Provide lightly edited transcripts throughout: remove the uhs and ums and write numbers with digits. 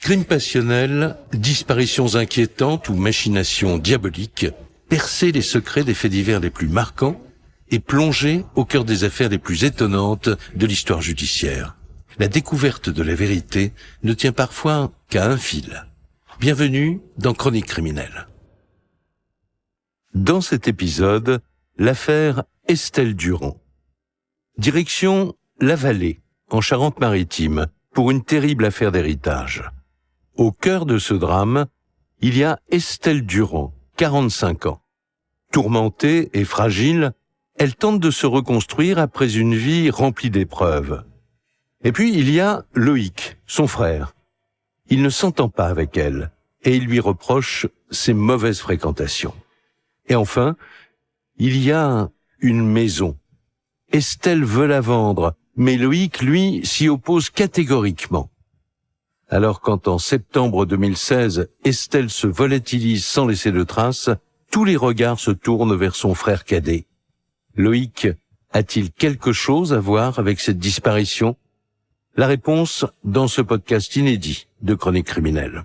Crimes passionnels, disparitions inquiétantes ou machinations diaboliques, percer les secrets des faits divers les plus marquants et plonger au cœur des affaires les plus étonnantes de l'histoire judiciaire. La découverte de la vérité ne tient parfois qu'à un fil. Bienvenue dans Chroniques criminelles. Dans cet épisode, l'affaire Estelle Durand. Direction La Vallée, en Charente-Maritime, pour une terrible affaire d'héritage. Au cœur de ce drame, il y a Estelle Durand, 45 ans. Tourmentée et fragile, elle tente de se reconstruire après une vie remplie d'épreuves. Et puis il y a Loïc, son frère. Il ne s'entend pas avec elle et il lui reproche ses mauvaises fréquentations. Et enfin, il y a une maison. Estelle veut la vendre, mais Loïc, lui, s'y oppose catégoriquement. Alors quand en septembre 2016, Estelle se volatilise sans laisser de traces, tous les regards se tournent vers son frère cadet. Loïc a-t-il quelque chose à voir avec cette disparition ? La réponse dans ce podcast inédit de Chroniques criminelles.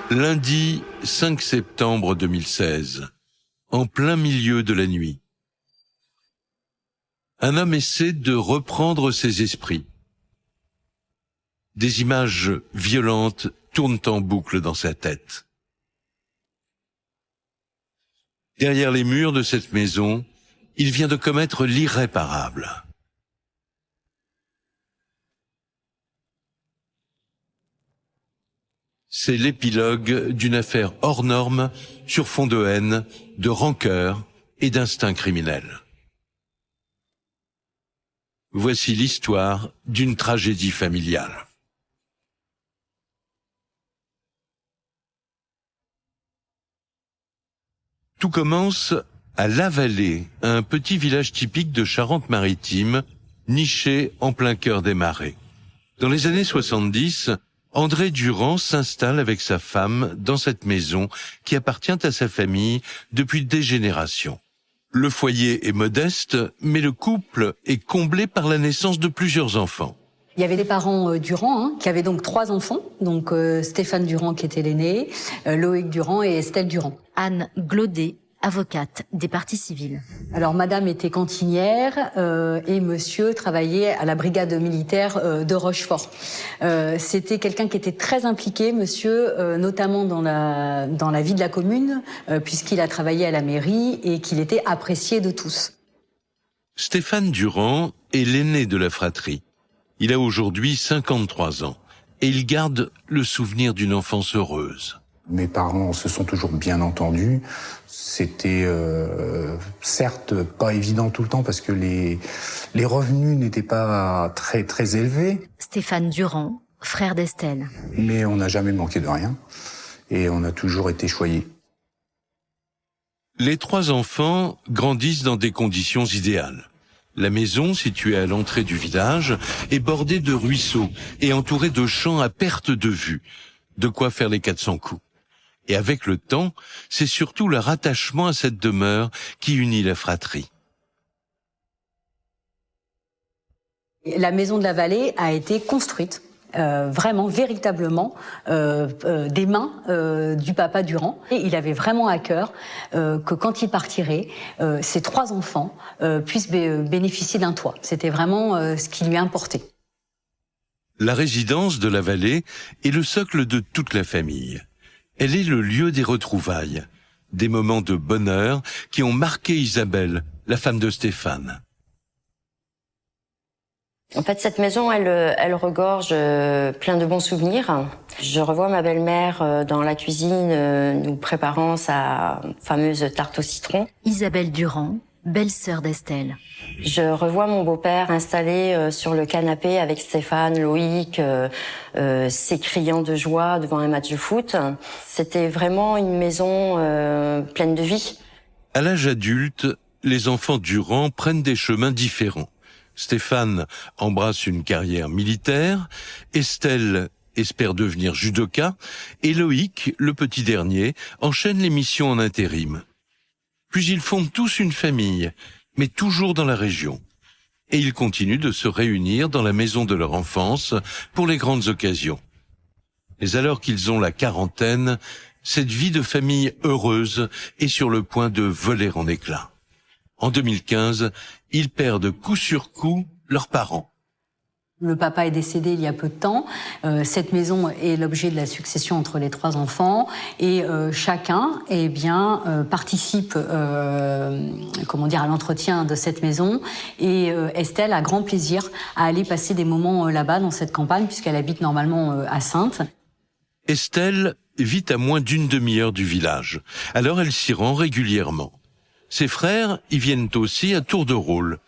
Lundi 5 septembre 2016, en plein milieu de la nuit. Un homme essaie de reprendre ses esprits. Des images violentes tournent en boucle dans sa tête. Derrière les murs de cette maison, il vient de commettre l'irréparable. C'est l'épilogue d'une affaire hors norme sur fond de haine, de rancœur et d'instinct criminel. Voici l'histoire d'une tragédie familiale. Tout commence à La Vallée, un petit village typique de Charente-Maritime, niché en plein cœur des marais. Dans les années 70, André Durand s'installe avec sa femme dans cette maison qui appartient à sa famille depuis des générations. Le foyer est modeste, mais le couple est comblé par la naissance de plusieurs enfants. Il y avait les parents Durand, qui avaient donc 3 enfants, donc Stéphane Durand qui était l'aîné, Loïc Durand et Estelle Durand. Anne Glaudet, avocate des parties civiles. Alors madame était cantinière et monsieur travaillait à la brigade militaire de Rochefort. C'était quelqu'un qui était très impliqué, monsieur, notamment dans la vie de la commune, puisqu'il a travaillé à la mairie et qu'il était apprécié de tous. Stéphane Durand est l'aîné de la fratrie. Il a aujourd'hui 53 ans et il garde le souvenir d'une enfance heureuse. Mes parents se sont toujours bien entendus. C'était certes pas évident tout le temps parce que les revenus n'étaient pas très très élevés. Stéphane Durand, frère d'Estelle. Mais on n'a jamais manqué de rien et on a toujours été choyés. Les 3 enfants grandissent dans des conditions idéales. La maison, située à l'entrée du village, est bordée de ruisseaux et entourée de champs à perte de vue. De quoi faire les 400 coups. Et avec le temps, c'est surtout leur attachement à cette demeure qui unit la fratrie. La maison de la Vallée a été construite, vraiment, véritablement, des mains du papa Durand. Et il avait vraiment à cœur que quand il partirait, ses 3 enfants puissent bénéficier d'un toit. C'était vraiment ce qui lui importait. La résidence de la Vallée est le socle de toute la famille. Elle est le lieu des retrouvailles, des moments de bonheur qui ont marqué Isabelle, la femme de Stéphane. En fait, cette maison, elle regorge plein de bons souvenirs. Je revois ma belle-mère dans la cuisine, nous préparant sa fameuse tarte au citron. Isabelle Durand, belle-sœur d'Estelle. Je revois mon beau-père installé sur le canapé avec Stéphane, Loïc, s'écriant de joie devant un match de foot. C'était vraiment une maison pleine de vie. À l'âge adulte, les enfants Durand prennent des chemins différents. Stéphane embrasse une carrière militaire, Estelle espère devenir judoka, et Loïc, le petit dernier, enchaîne les missions en intérim. Puis ils fondent tous une famille, mais toujours dans la région. et ils continuent de se réunir dans la maison de leur enfance pour les grandes occasions. Mais alors qu'ils ont la quarantaine, cette vie de famille heureuse est sur le point de voler en éclats. En 2015, ils perdent coup sur coup leurs parents. Le papa est décédé il y a peu de temps. Cette maison est l'objet de la succession entre les 3 enfants et chacun, participe, à l'entretien de cette maison. Et Estelle a grand plaisir à aller passer des moments là-bas dans cette campagne puisqu'elle habite normalement à Saintes. Estelle vit à moins d'une demi-heure du village, alors elle s'y rend régulièrement. Ses frères y viennent aussi à tour de rôle,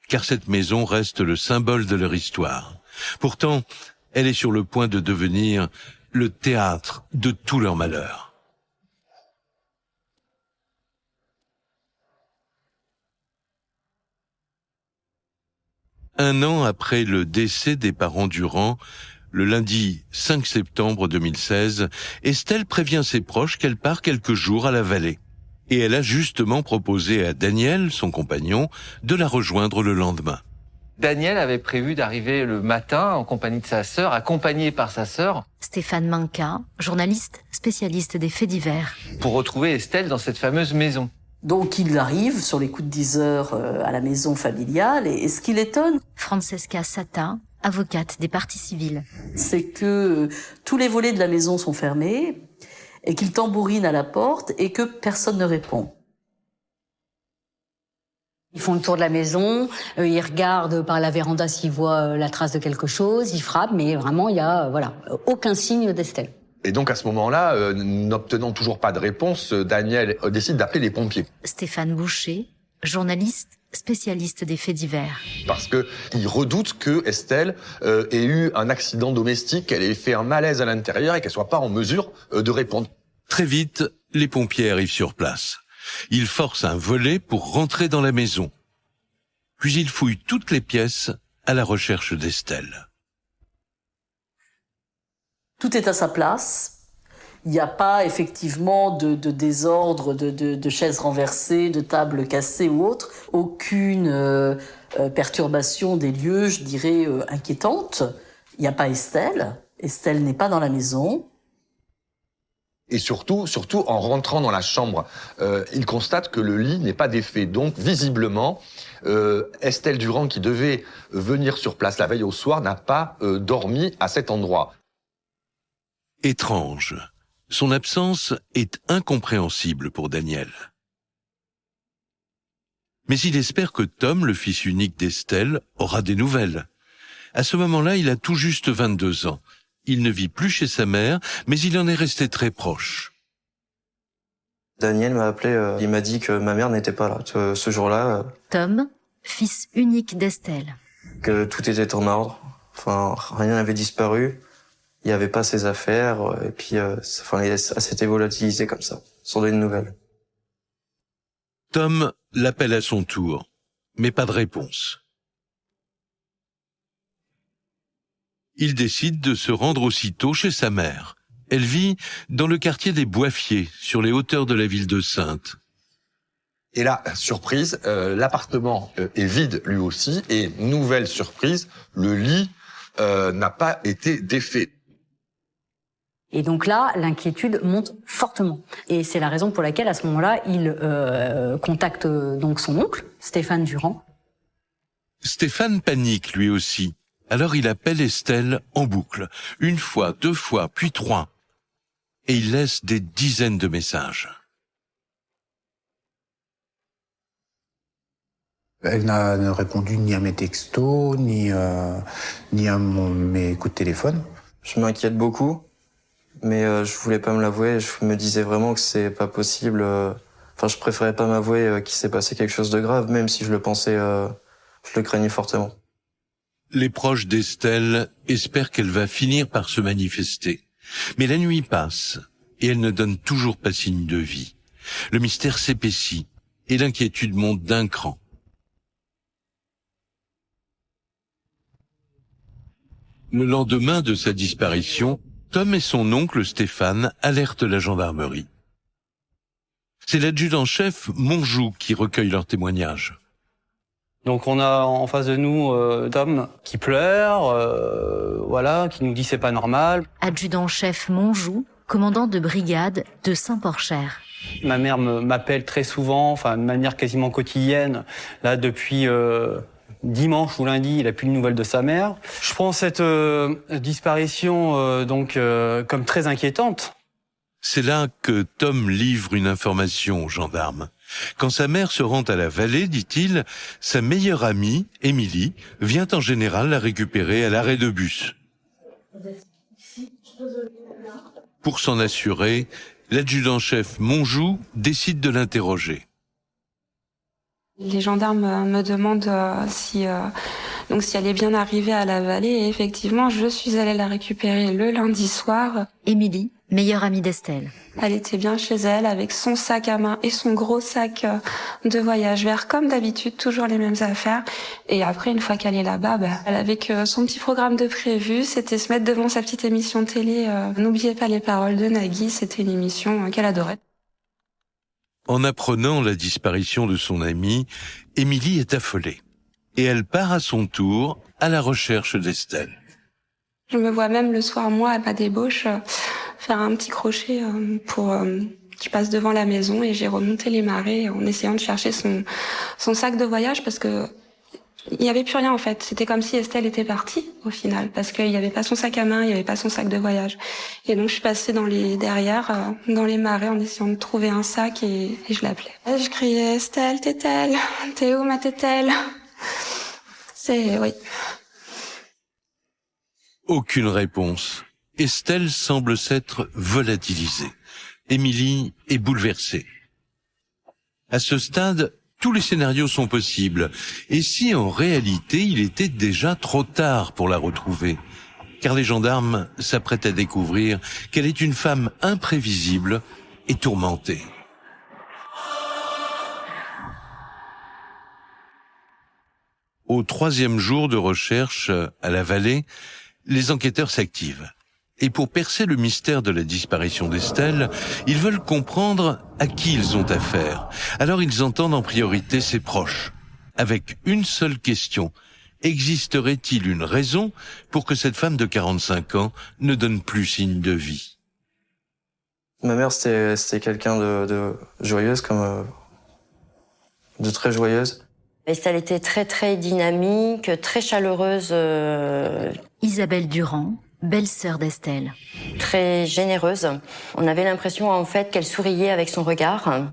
car cette maison reste le symbole de leur histoire. Pourtant, elle est sur le point de devenir le théâtre de tous leurs malheurs. Un an après le décès des parents Durand, le lundi 5 septembre 2016, Estelle prévient ses proches qu'elle part quelques jours à la vallée. Et elle a justement proposé à Daniel, son compagnon, de la rejoindre le lendemain. Daniel avait prévu d'arriver le matin en compagnie de sa sœur, accompagné par sa sœur. Stéphane Manka, journaliste spécialiste des faits divers. Pour retrouver Estelle dans cette fameuse maison. Donc il arrive sur les coups de 10 heures à la maison familiale et ce qui l'étonne, Francesca Sata, avocate des parties civiles. c'est que tous les volets de la maison sont fermés et qu'il tambourine à la porte et que personne ne répond. Ils font le tour de la maison, ils regardent par la véranda s'ils voient la trace de quelque chose, ils frappent, mais vraiment il y a aucun signe d'Estelle. Et donc à ce moment-là, n'obtenant toujours pas de réponse, Daniel décide d'appeler les pompiers. Stéphane Boucher, journaliste spécialiste des faits divers. Parce que il redoute que Estelle ait eu un accident domestique, qu'elle ait fait un malaise à l'intérieur et qu'elle soit pas en mesure de répondre. Très vite, les pompiers arrivent sur place. Ils forcent un volet pour rentrer dans la maison. Puis ils fouillent toutes les pièces à la recherche d'Estelle. Tout est à sa place. Il n'y a pas effectivement de désordre, de chaises renversées, de tables cassées ou autre. Aucune perturbation des lieux, je dirais, inquiétante. Il n'y a pas Estelle. Estelle n'est pas dans la maison. Et surtout, en rentrant dans la chambre, il constate que le lit n'est pas défait. Donc, visiblement, Estelle Durand, qui devait venir sur place la veille au soir, n'a pas dormi à cet endroit. Étrange. Son absence est incompréhensible pour Daniel. Mais il espère que Tom, le fils unique d'Estelle, aura des nouvelles. À ce moment-là, il a tout juste 22 ans. Il ne vit plus chez sa mère, mais il en est resté très proche. Daniel m'a appelé, il m'a dit que ma mère n'était pas là ce jour-là. Tom, fils unique d'Estelle. Que tout était en ordre, enfin rien n'avait disparu, il n'y avait pas ses affaires, et puis ça s'était volatilisé comme ça, sans donner de nouvelles. Tom l'appelle à son tour, mais pas de réponse. Il décide de se rendre aussitôt chez sa mère. Elle vit dans le quartier des Boifiers, sur les hauteurs de la ville de Saintes. Et là, surprise, l'appartement est vide lui aussi. Et nouvelle surprise, le lit n'a pas été défait. Et donc là, l'inquiétude monte fortement. Et c'est la raison pour laquelle, à ce moment-là, il contacte donc son oncle, Stéphane Durand. Stéphane panique lui aussi. Alors il appelle Estelle en boucle, 1 fois, 2 fois, puis 3. Et il laisse des dizaines de messages. Elle n'a répondu ni à mes textos, ni à mes coups de téléphone. Je m'inquiète beaucoup, mais je voulais pas me l'avouer, je me disais vraiment que c'est pas possible. Enfin, je préférais pas m'avouer qu'il s'est passé quelque chose de grave, même si je le pensais, je le craignais fortement. Les proches d'Estelle espèrent qu'elle va finir par se manifester. Mais la nuit passe, et elle ne donne toujours pas signe de vie. Le mystère s'épaissit, et l'inquiétude monte d'un cran. Le lendemain de sa disparition, Tom et son oncle Stéphane alertent la gendarmerie. C'est l'adjudant-chef Monjou qui recueille leurs témoignages. Donc on a en face de nous Tom qui pleure, voilà, qui nous dit c'est pas normal. Adjudant-chef Monjou, commandant de brigade de Saint-Porcher. Ma mère m'appelle très souvent, enfin de manière quasiment quotidienne. Là depuis dimanche ou lundi, il a plus de nouvelles de sa mère. Je prends cette disparition comme très inquiétante. C'est là que Tom livre une information aux gendarmes. Quand sa mère se rend à la vallée, dit-il, sa meilleure amie, Émilie, vient en général la récupérer à l'arrêt de bus. Pour s'en assurer, l'adjudant-chef Monjou décide de l'interroger. Les gendarmes me demandent si elle est bien arrivée à la vallée. Et effectivement, je suis allée la récupérer le lundi soir. Émilie, meilleure amie d'Estelle. Elle était bien chez elle avec son sac à main et son gros sac de voyage vert, comme d'habitude, toujours les mêmes affaires. Et après, une fois qu'elle est là-bas, elle avait que son petit programme de prévu, c'était se mettre devant sa petite émission télé. N'oubliez pas les paroles de Nagui, c'était une émission qu'elle adorait. En apprenant la disparition de son amie, Émilie est affolée. Et elle part à son tour à la recherche d'Estelle. Je me vois même le soir, moi, à ma débauche, faire un petit crochet pour qui passe devant la maison, et j'ai remonté les marais en essayant de chercher son sac de voyage, parce que il n'y avait plus rien en fait. C'était comme si Estelle était partie au final, parce qu'il n'y avait pas son sac à main, il n'y avait pas son sac de voyage. Et donc je suis passée dans les marais en essayant de trouver un sac, et je l'appelais. Je criais Estelle, Tételle, t'es où ma Tételle? Oui. Aucune réponse. Estelle semble s'être volatilisée. Émilie est bouleversée. À ce stade, tous les scénarios sont possibles. Et si en réalité il était déjà trop tard pour la retrouver? Car les gendarmes s'apprêtent à découvrir qu'elle est une femme imprévisible et tourmentée. Au 3e jour de recherche à la vallée, les enquêteurs s'activent. Et pour percer le mystère de la disparition d'Estelle, ils veulent comprendre à qui ils ont affaire. Alors ils entendent en priorité ses proches, avec une seule question. Existerait-il une raison pour que cette femme de 45 ans ne donne plus signe de vie? Ma mère, c'était quelqu'un de joyeuse, de très joyeuse. Estelle était très très dynamique, très chaleureuse. Isabelle Durand, belle-sœur d'Estelle. Très généreuse. On avait l'impression en fait qu'elle souriait avec son regard.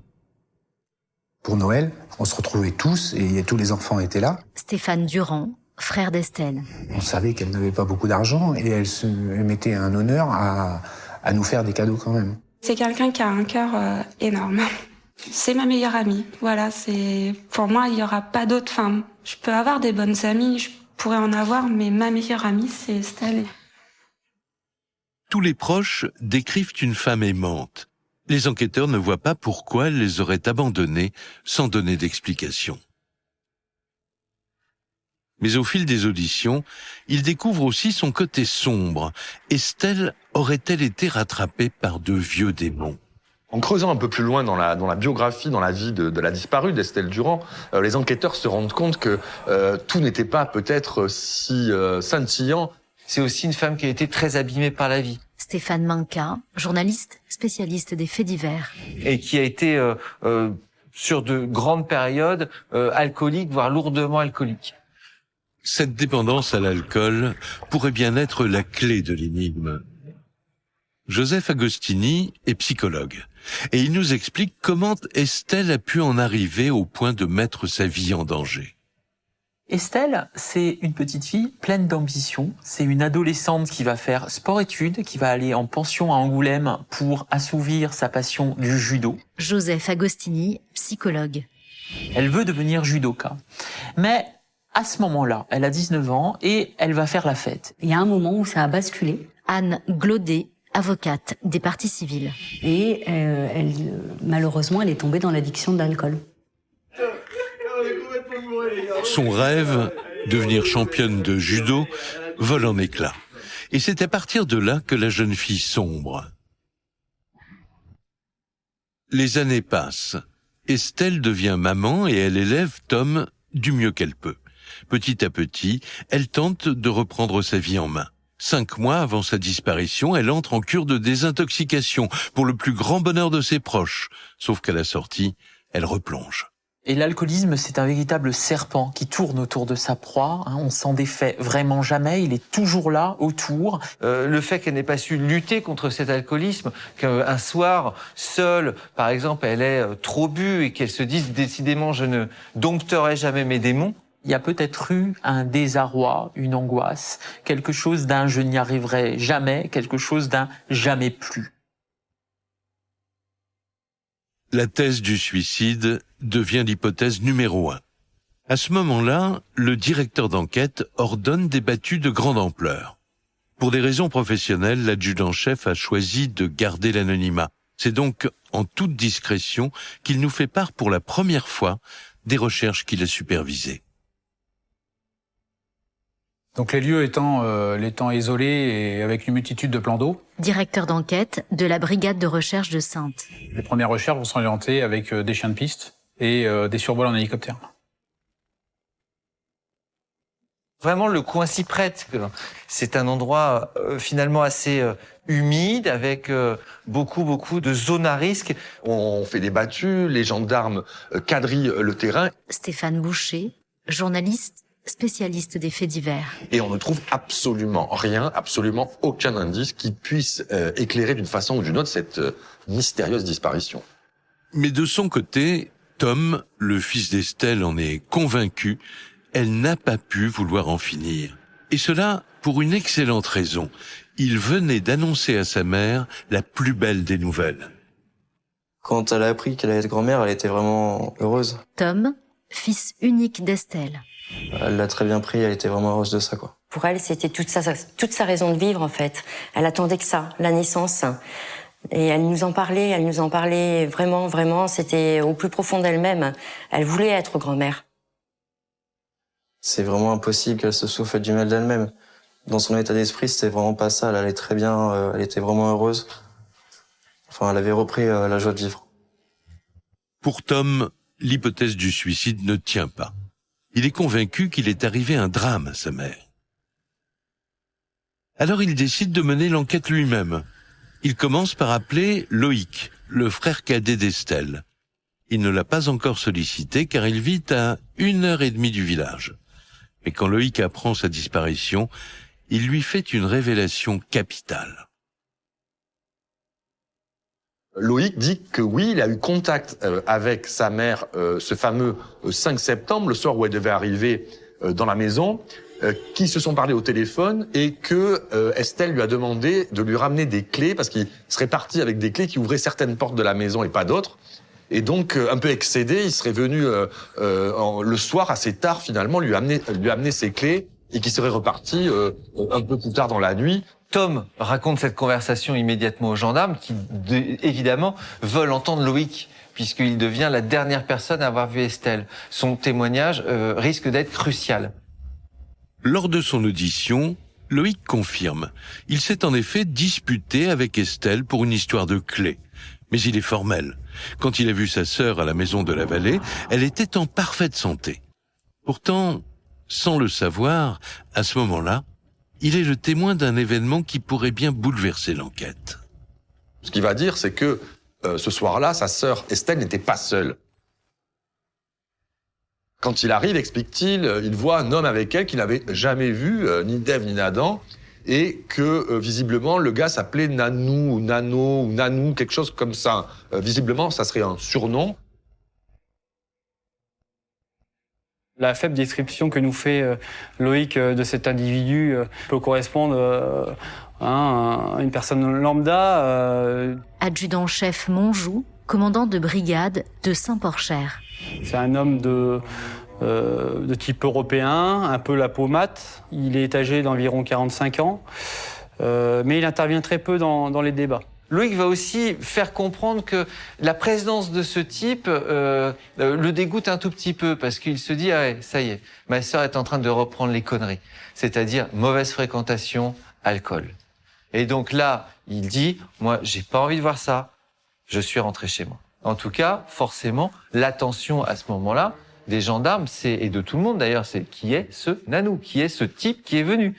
Pour Noël, on se retrouvait tous et tous les enfants étaient là. Stéphane Durand, frère d'Estelle. On savait qu'elle n'avait pas beaucoup d'argent et elle mettait un honneur à nous faire des cadeaux quand même. C'est quelqu'un qui a un cœur énorme. C'est ma meilleure amie. Voilà, pour moi, il n'y aura pas d'autre femme. Je peux avoir des bonnes amies, je pourrais en avoir, mais ma meilleure amie, c'est Estelle. Tous les proches décrivent une femme aimante. Les enquêteurs ne voient pas pourquoi elle les aurait abandonnés sans donner d'explication. Mais au fil des auditions, ils découvrent aussi son côté sombre. Estelle aurait-elle été rattrapée par de vieux démons? En creusant un peu plus loin dans la biographie, dans la vie de la disparue d'Estelle Durand, les enquêteurs se rendent compte que tout n'était pas peut-être si scintillant. C'est aussi une femme qui a été très abîmée par la vie. Stéphane Manca, journaliste spécialiste des faits divers. Et qui a été, sur de grandes périodes, alcoolique, voire lourdement alcoolique. Cette dépendance à l'alcool pourrait bien être la clé de l'énigme. Joseph Agostini est psychologue et il nous explique comment Estelle a pu en arriver au point de mettre sa vie en danger. Estelle, c'est une petite fille pleine d'ambition. C'est une adolescente qui va faire sport-études, qui va aller en pension à Angoulême pour assouvir sa passion du judo. Joseph Agostini, psychologue. Elle veut devenir judoka. Mais à ce moment-là, elle a 19 ans et elle va faire la fête. Il y a un moment où ça a basculé. Anne Glaudet, avocate des parties civiles. Et malheureusement, elle est tombée dans l'addiction de l'alcool. Son rêve, devenir championne de judo, vole en éclats. Et c'est à partir de là que la jeune fille sombre. Les années passent. Estelle devient maman et elle élève Tom, du mieux qu'elle peut. Petit à petit, elle tente de reprendre sa vie en main. 5 mois avant sa disparition, elle entre en cure de désintoxication pour le plus grand bonheur de ses proches. Sauf qu'à la sortie, elle replonge. Et l'alcoolisme, c'est un véritable serpent qui tourne autour de sa proie. On s'en défait vraiment jamais. Il est toujours là, autour. Le fait qu'elle n'ait pas su lutter contre cet alcoolisme, qu'un soir, seule, par exemple, elle ait trop bu et qu'elle se dise décidément je ne dompterai jamais mes démons. Il y a peut-être eu un désarroi, une angoisse, quelque chose d'un je n'y arriverai jamais, quelque chose d'un jamais plus. La thèse du suicide devient l'hypothèse numéro 1. À ce moment-là, le directeur d'enquête ordonne des battues de grande ampleur. Pour des raisons professionnelles, l'adjudant-chef a choisi de garder l'anonymat. C'est donc en toute discrétion qu'il nous fait part pour la première fois des recherches qu'il a supervisées. Donc les lieux étant isolés et avec une multitude de plans d'eau. Directeur d'enquête de la brigade de recherche de Saintes. Les premières recherches vont s'orienter avec des chiens de piste et des survols en hélicoptère. Vraiment, le coin s'y prête. C'est un endroit finalement assez humide, avec beaucoup de zones à risque. On fait des battues, les gendarmes quadrillent le terrain. Stéphane Boucher, journaliste, spécialiste des faits divers. Et on ne trouve absolument rien, absolument aucun indice qui puisse éclairer d'une façon ou d'une autre cette mystérieuse disparition. Mais de son côté, Tom, le fils d'Estelle, en est convaincu. Elle n'a pas pu vouloir en finir. Et cela pour une excellente raison. Il venait d'annoncer à sa mère la plus belle des nouvelles. Quand elle a appris qu'elle allait être grand-mère, elle était vraiment heureuse. Tom, fils unique d'Estelle. Elle l'a très bien pris, elle était vraiment heureuse de ça, quoi. Pour elle, c'était toute sa raison de vivre, en fait. Elle attendait que ça, la naissance. Et elle nous en parlait vraiment, c'était au plus profond d'elle-même. Elle voulait être grand-mère. C'est vraiment impossible qu'elle se souffle du mal d'elle-même. Dans son état d'esprit, c'était vraiment pas ça. Elle allait très bien, elle était vraiment heureuse. Enfin, elle avait repris la joie de vivre. Pour Tom, l'hypothèse du suicide ne tient pas. Il est convaincu qu'il est arrivé un drame à sa mère. Alors il décide de mener l'enquête lui-même. Il commence par appeler Loïc, le frère cadet d'Estelle. Il ne l'a pas encore sollicité car il vit à 1h30 du village. Mais quand Loïc apprend sa disparition, il lui fait une révélation capitale. Loïc dit que oui, il a eu contact avec sa mère ce fameux 5 septembre, le soir où elle devait arriver dans la maison, qui se sont parlé au téléphone et que Estelle lui a demandé de lui ramener des clés parce qu'il serait parti avec des clés qui ouvraient certaines portes de la maison et pas d'autres. Et donc, un peu excédé, il serait venu le soir assez tard finalement lui amener ses clés et qui serait reparti un peu plus tard dans la nuit. Tom raconte cette conversation immédiatement aux gendarmes qui, évidemment, veulent entendre Loïc puisqu'il devient la dernière personne à avoir vu Estelle. Son témoignage risque d'être crucial. Lors de son audition, Loïc confirme. Il s'est en effet disputé avec Estelle pour une histoire de clés. Mais il est formel. Quand il a vu sa sœur à la maison de la Vallée, elle était en parfaite santé. Pourtant, sans le savoir, à ce moment-là, il est le témoin d'un événement qui pourrait bien bouleverser l'enquête. Ce qu'il va dire, c'est que ce soir-là, sa sœur Estelle n'était pas seule. Quand il arrive, explique-t-il, il voit un homme avec elle qu'il n'avait jamais vu, ni d'Ève ni d'Adam, et que visiblement le gars s'appelait Nanou, ou Nano, ou Nanou, quelque chose comme ça. Visiblement, ça serait un surnom. La faible description que nous fait Loïc de cet individu peut correspondre à une personne lambda. Adjudant-chef Monjou, commandant de brigade de Saint-Porcher. C'est un homme de type européen, un peu la peau mate. Il est âgé d'environ 45 ans, mais il intervient très peu dans les débats. Loïc va aussi faire comprendre que la présence de ce type le dégoûte un tout petit peu parce qu'il se dit « Ah ouais, ça y est, ma sœur est en train de reprendre les conneries », c'est-à-dire mauvaise fréquentation, alcool. Et donc là, il dit « Moi, j'ai pas envie de voir ça, je suis rentré chez moi ». En tout cas, forcément, l'attention à ce moment-là des gendarmes, et de tout le monde d'ailleurs, c'est qui est ce nanou, qui est ce type qui est venu.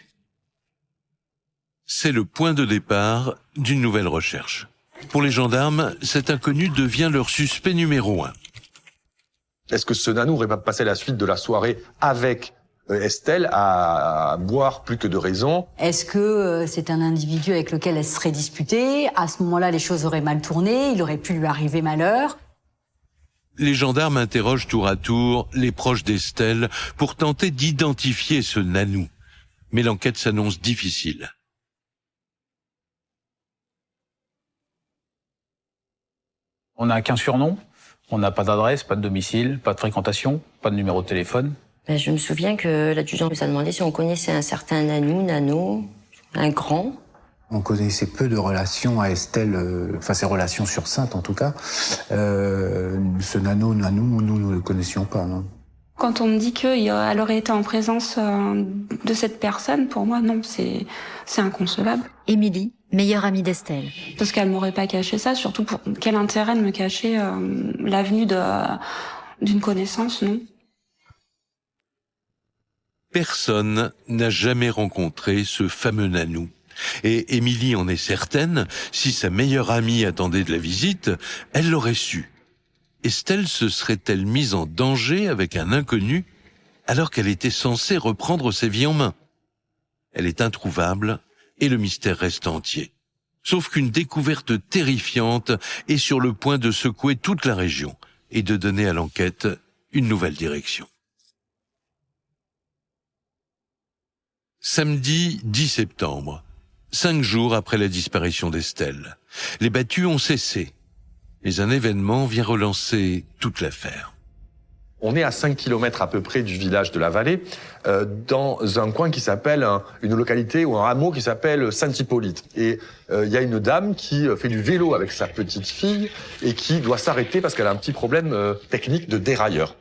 C'est le point de départ d'une nouvelle recherche. Pour les gendarmes, cet inconnu devient leur suspect numéro 1. Est-ce que ce nanou aurait pas passé la suite de la soirée avec Estelle à boire plus que de raison? Est-ce que c'est un individu avec lequel elle serait disputée? À ce moment-là, les choses auraient mal tourné, il aurait pu lui arriver malheur. Les gendarmes interrogent tour à tour les proches d'Estelle pour tenter d'identifier ce nanou. Mais l'enquête s'annonce difficile. On n'a qu'un surnom, on n'a pas d'adresse, pas de domicile, pas de fréquentation, pas de numéro de téléphone. Ben, je me souviens que l'adjudant nous a demandé si on connaissait un certain Nano, un grand. On connaissait peu de relations à Estelle, enfin ses relations sur Sainte en tout cas. Ce Nano, nous ne le connaissions pas. Non. Quand on me dit qu'elle aurait été en présence de cette personne, pour moi, non, c'est inconcevable. Émilie, meilleure amie d'Estelle. Parce qu'elle m'aurait pas caché ça, surtout pour quel intérêt de me cacher l'avenue d'une connaissance, non? Personne n'a jamais rencontré ce fameux nanou. Et Émilie en est certaine, si sa meilleure amie attendait de la visite, elle l'aurait su. Estelle se serait-elle mise en danger avec un inconnu alors qu'elle était censée reprendre sa vie en main? Elle est introuvable et le mystère reste entier. Sauf qu'une découverte terrifiante est sur le point de secouer toute la région et de donner à l'enquête une nouvelle direction. Samedi 10 septembre, 5 jours après la disparition d'Estelle. Les battues ont cessé, mais un événement vient relancer toute l'affaire. On est à 5 km à peu près du village de la Vallée, dans un coin qui s'appelle, une localité ou un hameau qui s'appelle Saint-Hippolyte. Et il y a une dame qui fait du vélo avec sa petite fille et qui doit s'arrêter parce qu'elle a un petit problème technique de dérailleur.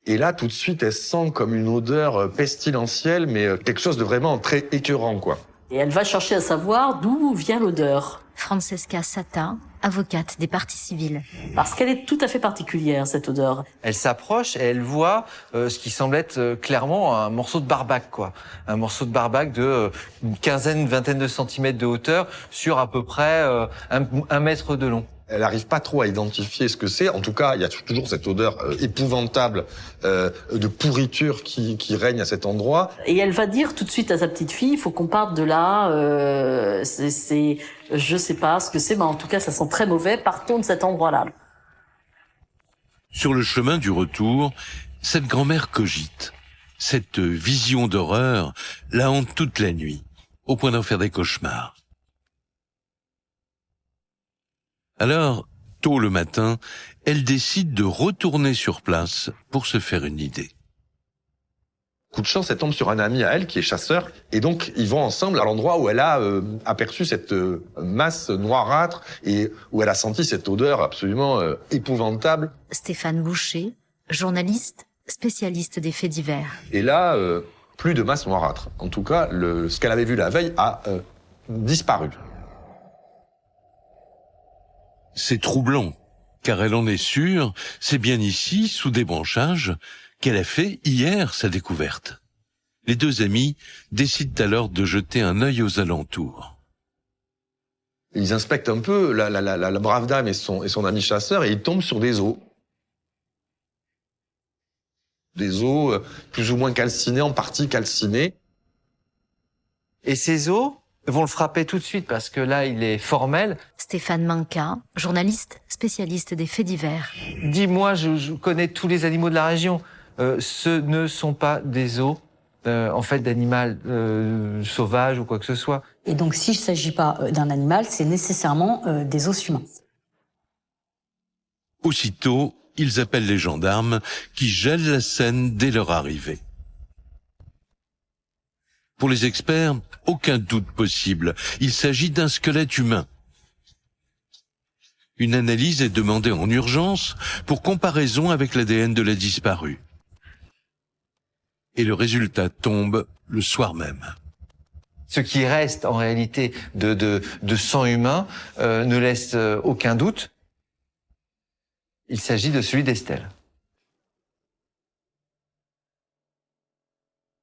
Et là, tout de suite, elle sent comme une odeur pestilentielle, mais quelque chose de vraiment très écœurant, quoi. Et elle va chercher à savoir d'où vient l'odeur. Francesca Sata, avocate des parties civiles. Parce qu'elle est tout à fait particulière, cette odeur. Elle s'approche et elle voit ce qui semble être clairement un morceau de barbac, quoi. Un morceau de barbac de une quinzaine, une vingtaine de centimètres de hauteur sur à peu près 1 mètre de long. Elle n'arrive pas trop à identifier ce que c'est. En tout cas, il y a toujours cette odeur épouvantable de pourriture qui règne à cet endroit. Et elle va dire tout de suite à sa petite fille, il faut qu'on parte de là, je sais pas ce que c'est, mais en tout cas, ça sent très mauvais, partons de cet endroit-là. Sur le chemin du retour, cette grand-mère cogite. Cette vision d'horreur la hante toute la nuit, au point d'en faire des cauchemars. Alors, tôt le matin, elle décide de retourner sur place pour se faire une idée. Coup de chance, elle tombe sur un ami à elle qui est chasseur, et donc ils vont ensemble à l'endroit où elle a aperçu cette masse noirâtre et où elle a senti cette odeur absolument épouvantable. Stéphane Boucher, journaliste, spécialiste des faits divers. Et là, plus de masse noirâtre. En tout cas, ce qu'elle avait vu la veille a disparu. C'est troublant, car elle en est sûre, c'est bien ici, sous des branchages, qu'elle a fait hier sa découverte. Les deux amis décident alors de jeter un œil aux alentours. Ils inspectent un peu la brave dame et son ami chasseur et ils tombent sur des os. Des os plus ou moins calcinés, en partie calcinés. Et ces os vont le frapper tout de suite parce que là, il est formel. Stéphane Manca, journaliste, spécialiste des faits divers. Dis-moi, je connais tous les animaux de la région. Ce ne sont pas des os, en fait, d'animal sauvage ou quoi que ce soit. Et donc, s'il ne s'agit pas d'un animal, c'est nécessairement des os humains. Aussitôt, ils appellent les gendarmes qui gèlent la scène dès leur arrivée. Pour les experts, aucun doute possible. Il s'agit d'un squelette humain. Une analyse est demandée en urgence pour comparaison avec l'ADN de la disparue. Et le résultat tombe le soir même. Ce qui reste en réalité de sang humain ne laisse aucun doute. Il s'agit de celui d'Estelle.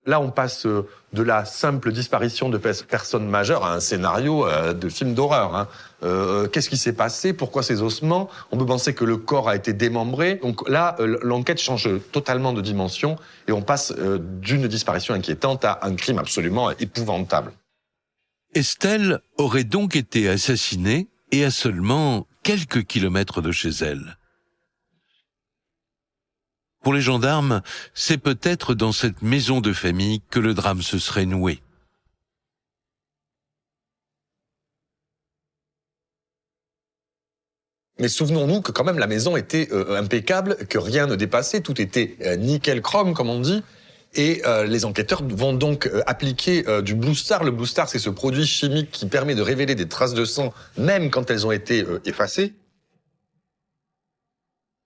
Là, on passe de la simple disparition de personnes majeures à un scénario de film d'horreur. Hein. Qu'est-ce qui s'est passé? Pourquoi ces ossements? On peut penser que le corps a été démembré. Donc là, l'enquête change totalement de dimension et on passe d'une disparition inquiétante à un crime absolument épouvantable. Estelle aurait donc été assassinée et à seulement quelques kilomètres de chez elle. Pour les gendarmes, c'est peut-être dans cette maison de famille que le drame se serait noué. Mais souvenons-nous que quand même la maison était impeccable, que rien ne dépassait, tout était nickel chrome comme on dit. Et les enquêteurs vont donc appliquer du Blue Star. Le Blue Star, c'est ce produit chimique qui permet de révéler des traces de sang, même quand elles ont été effacées.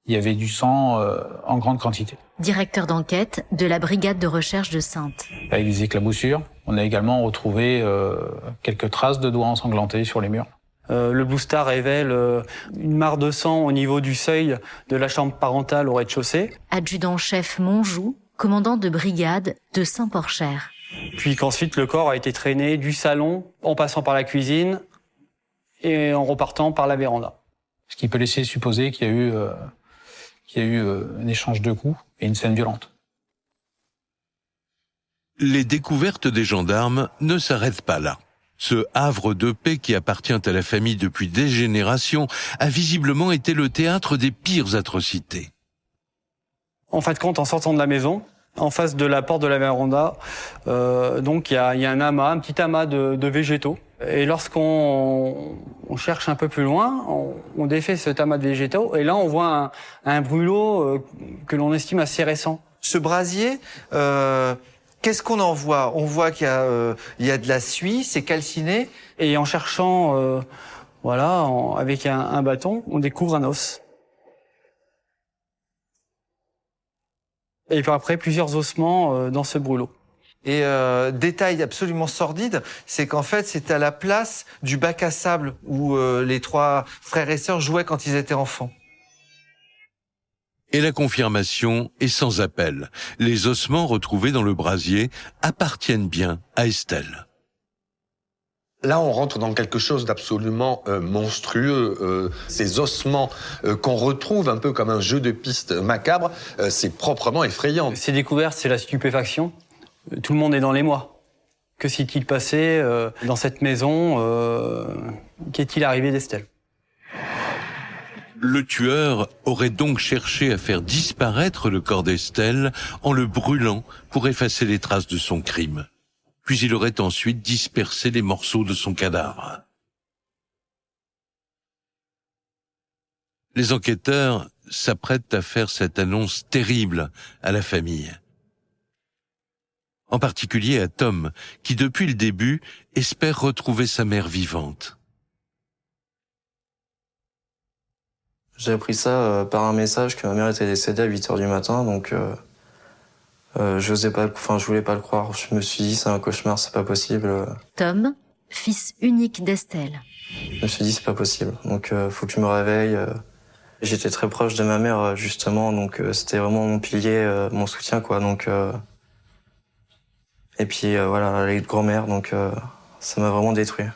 Il y avait du sang en grande quantité. Directeur d'enquête de la brigade de recherche de Saintes. Avec des éclaboussures. On a également retrouvé quelques traces de doigts ensanglantés sur les murs. Le Blue Star révèle une mare de sang au niveau du seuil de la chambre parentale au rez-de-chaussée. Adjudant-chef Monjou, commandant de brigade de Saint-Porcher. Puis qu'ensuite le corps a été traîné du salon en passant par la cuisine et en repartant par la véranda. Ce qui peut laisser supposer qu'il y a eu un échange de coups et une scène violente. Les découvertes des gendarmes ne s'arrêtent pas là. Ce havre de paix qui appartient à la famille depuis des générations a visiblement été le théâtre des pires atrocités. En fin de compte, en sortant de la maison, en face de la porte de la véranda, donc il y a un petit amas de végétaux. Et lorsqu'on cherche un peu plus loin, on défait ce amas de végétaux et là on voit un brûlot que l'on estime assez récent. Ce brasier, qu'est-ce qu'on en voit? On voit qu'il y a de la suie, c'est calciné. Et en cherchant, avec un bâton, on découvre un os. Et puis après, plusieurs ossements dans ce brûlot. Et détail absolument sordide, c'est qu'en fait, c'est à la place du bac à sable où les trois frères et sœurs jouaient quand ils étaient enfants. Et la confirmation est sans appel. Les ossements retrouvés dans le brasier appartiennent bien à Estelle. Là, on rentre dans quelque chose d'absolument monstrueux. Ces ossements qu'on retrouve un peu comme un jeu de piste macabre, c'est proprement effrayant. Ces découvertes, c'est la stupéfaction. Tout le monde est dans l'émoi. Que s'est-il passé dans cette maison? Qu'est-il arrivé d'Estelle? Le tueur aurait donc cherché à faire disparaître le corps d'Estelle en le brûlant pour effacer les traces de son crime. Puis il aurait ensuite dispersé les morceaux de son cadavre. Les enquêteurs s'apprêtent à faire cette annonce terrible à la famille. En particulier à Tom, qui depuis le début espère retrouver sa mère vivante. J'ai appris ça par un message que ma mère était décédée à 8h du matin, donc je voulais pas le croire. Je me suis dit, c'est un cauchemar, c'est pas possible. Tom, fils unique d'Estelle. Je me suis dit, c'est pas possible, donc faut que je me réveille. J'étais très proche de ma mère, justement, donc c'était vraiment mon pilier, mon soutien, quoi. Donc, et puis voilà, elle est grand-mère, donc ça m'a vraiment détruit.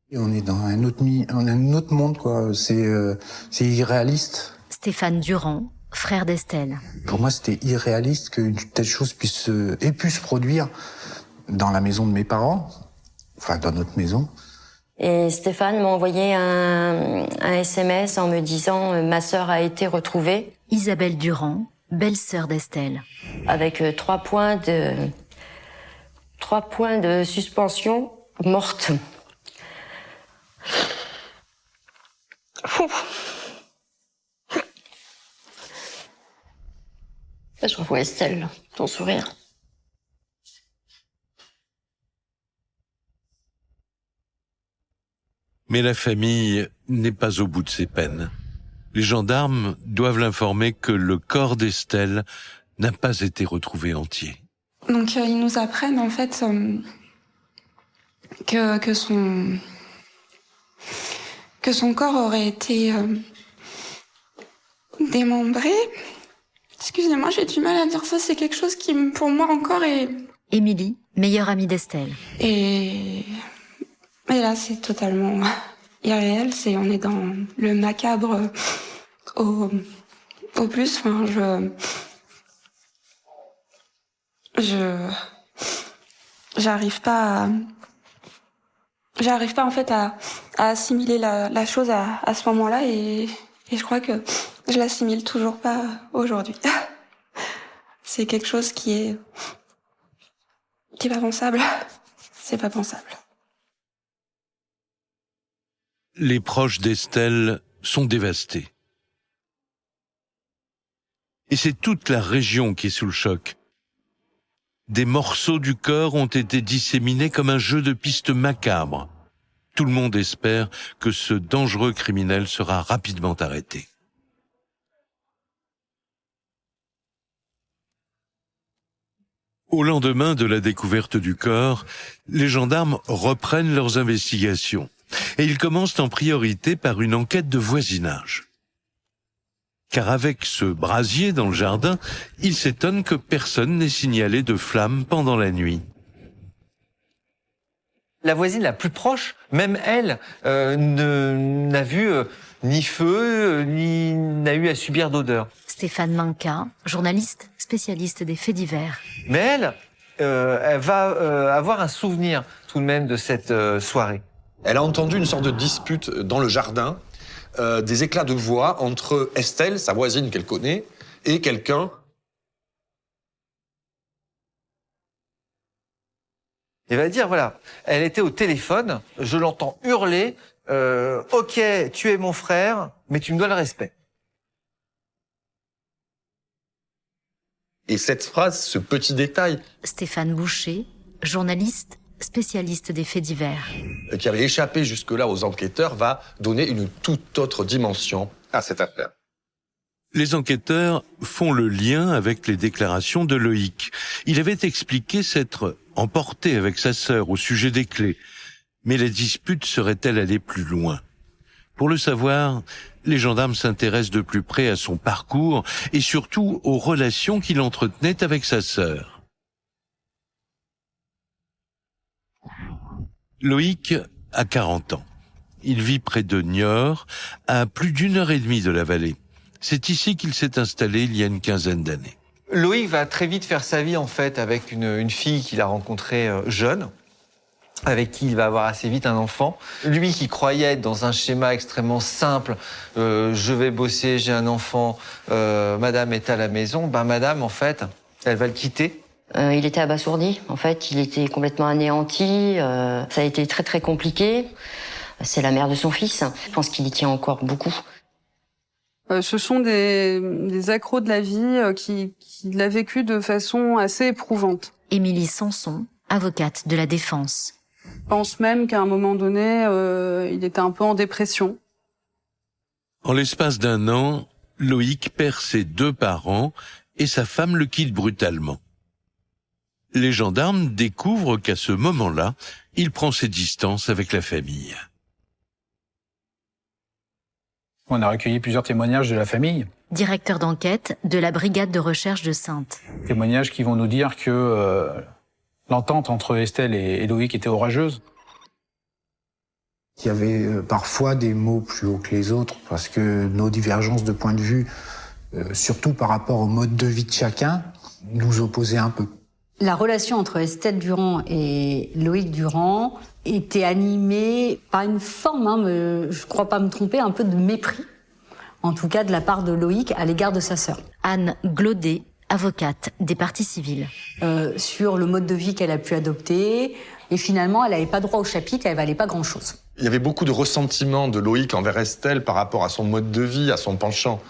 Et on est dans un autre monde, quoi. C'est irréaliste. Stéphane Durand, frère d'Estelle. Pour moi, c'était irréaliste qu'une telle chose ait pu se produire dans la maison de mes parents, enfin dans notre maison. Et Stéphane m'a envoyé un SMS en me disant « Ma sœur a été retrouvée ». Isabelle Durand, belle-sœur d'Estelle. Avec 3 points de suspension morte. Là, je revois Estelle, ton sourire. Mais la famille n'est pas au bout de ses peines. Les gendarmes doivent l'informer que le corps d'Estelle n'a pas été retrouvé entier. Donc ils nous apprennent en fait que son que son corps aurait été démembré. Excusez-moi, j'ai du mal à dire ça, c'est quelque chose qui, pour moi, encore est... Émilie, meilleure amie d'Estelle. Et là, c'est totalement irréel, on est dans le macabre au plus, enfin, j'arrive pas en fait à assimiler la chose à ce moment-là et je crois que je l'assimile toujours pas aujourd'hui. C'est quelque chose qui est pas pensable. C'est pas pensable. Les proches d'Estelle sont dévastés. Et c'est toute la région qui est sous le choc. Des morceaux du corps ont été disséminés comme un jeu de piste macabre. Tout le monde espère que ce dangereux criminel sera rapidement arrêté. Au lendemain de la découverte du corps, les gendarmes reprennent leurs investigations et ils commencent en priorité par une enquête de voisinage. Car avec ce brasier dans le jardin, ils s'étonnent que personne n'ait signalé de flammes pendant la nuit. La voisine la plus proche, même elle, n'a vu ni feu, ni n'a eu à subir d'odeur. Stéphane Manca, journaliste spécialiste des faits divers. Mais elle va avoir un souvenir tout de même de cette soirée. Elle a entendu une sorte de dispute dans le jardin, des éclats de voix entre Estelle, sa voisine qu'elle connaît, et quelqu'un. Et va dire, voilà, elle était au téléphone, je l'entends hurler, ok, tu es mon frère, mais tu me dois le respect. Et cette phrase, ce petit détail... Stéphane Boucher, journaliste spécialiste des faits divers. Qui avait échappé jusque-là aux enquêteurs, va donner une toute autre dimension à cette affaire. Les enquêteurs font le lien avec les déclarations de Loïc. Il avait expliqué s'être emporté avec sa sœur au sujet des clés. Mais la dispute serait-elle allée plus loin? Pour le savoir, les gendarmes s'intéressent de plus près à son parcours et surtout aux relations qu'il entretenait avec sa sœur. Loïc a 40 ans. Il vit près de Niort, à plus d'1 heure et demie de la vallée. C'est ici qu'il s'est installé il y a une quinzaine d'années. Loïc va très vite faire sa vie en fait avec une fille qu'il a rencontrée jeune, avec qui il va avoir assez vite un enfant. Lui qui croyait être dans un schéma extrêmement simple, je vais bosser, j'ai un enfant, madame est à la maison, madame en fait, elle va le quitter. Il était abasourdi, en fait, il était complètement anéanti, ça a été très très compliqué. C'est la mère de son fils, je pense qu'il y tient encore beaucoup. Ce sont des accros de la vie qui l'a vécu de façon assez éprouvante. Émilie Sanson, avocate de la défense. Je pense même qu'à un moment donné, il était un peu en dépression. En l'espace d'1 an, Loïc perd ses 2 parents et sa femme le quitte brutalement. Les gendarmes découvrent qu'à ce moment-là, il prend ses distances avec la famille. On a recueilli plusieurs témoignages de la famille. Directeur d'enquête de la brigade de recherche de Saintes. Témoignages qui vont nous dire que l'entente entre Estelle et Loïc était orageuse. Il y avait parfois des mots plus hauts que les autres parce que nos divergences de point de vue, surtout par rapport au mode de vie de chacun, nous opposaient un peu. La relation entre Estelle Durand et Loïc Durand était animée par une forme, je crois pas me tromper, un peu de mépris, en tout cas de la part de Loïc à l'égard de sa sœur. Anne Glaudet, avocate des parties civiles. Sur le mode de vie qu'elle a pu adopter, et finalement elle n'avait pas droit au chapitre, elle valait pas grand-chose. Il y avait beaucoup de ressentiment de Loïc envers Estelle par rapport à son mode de vie, à son penchant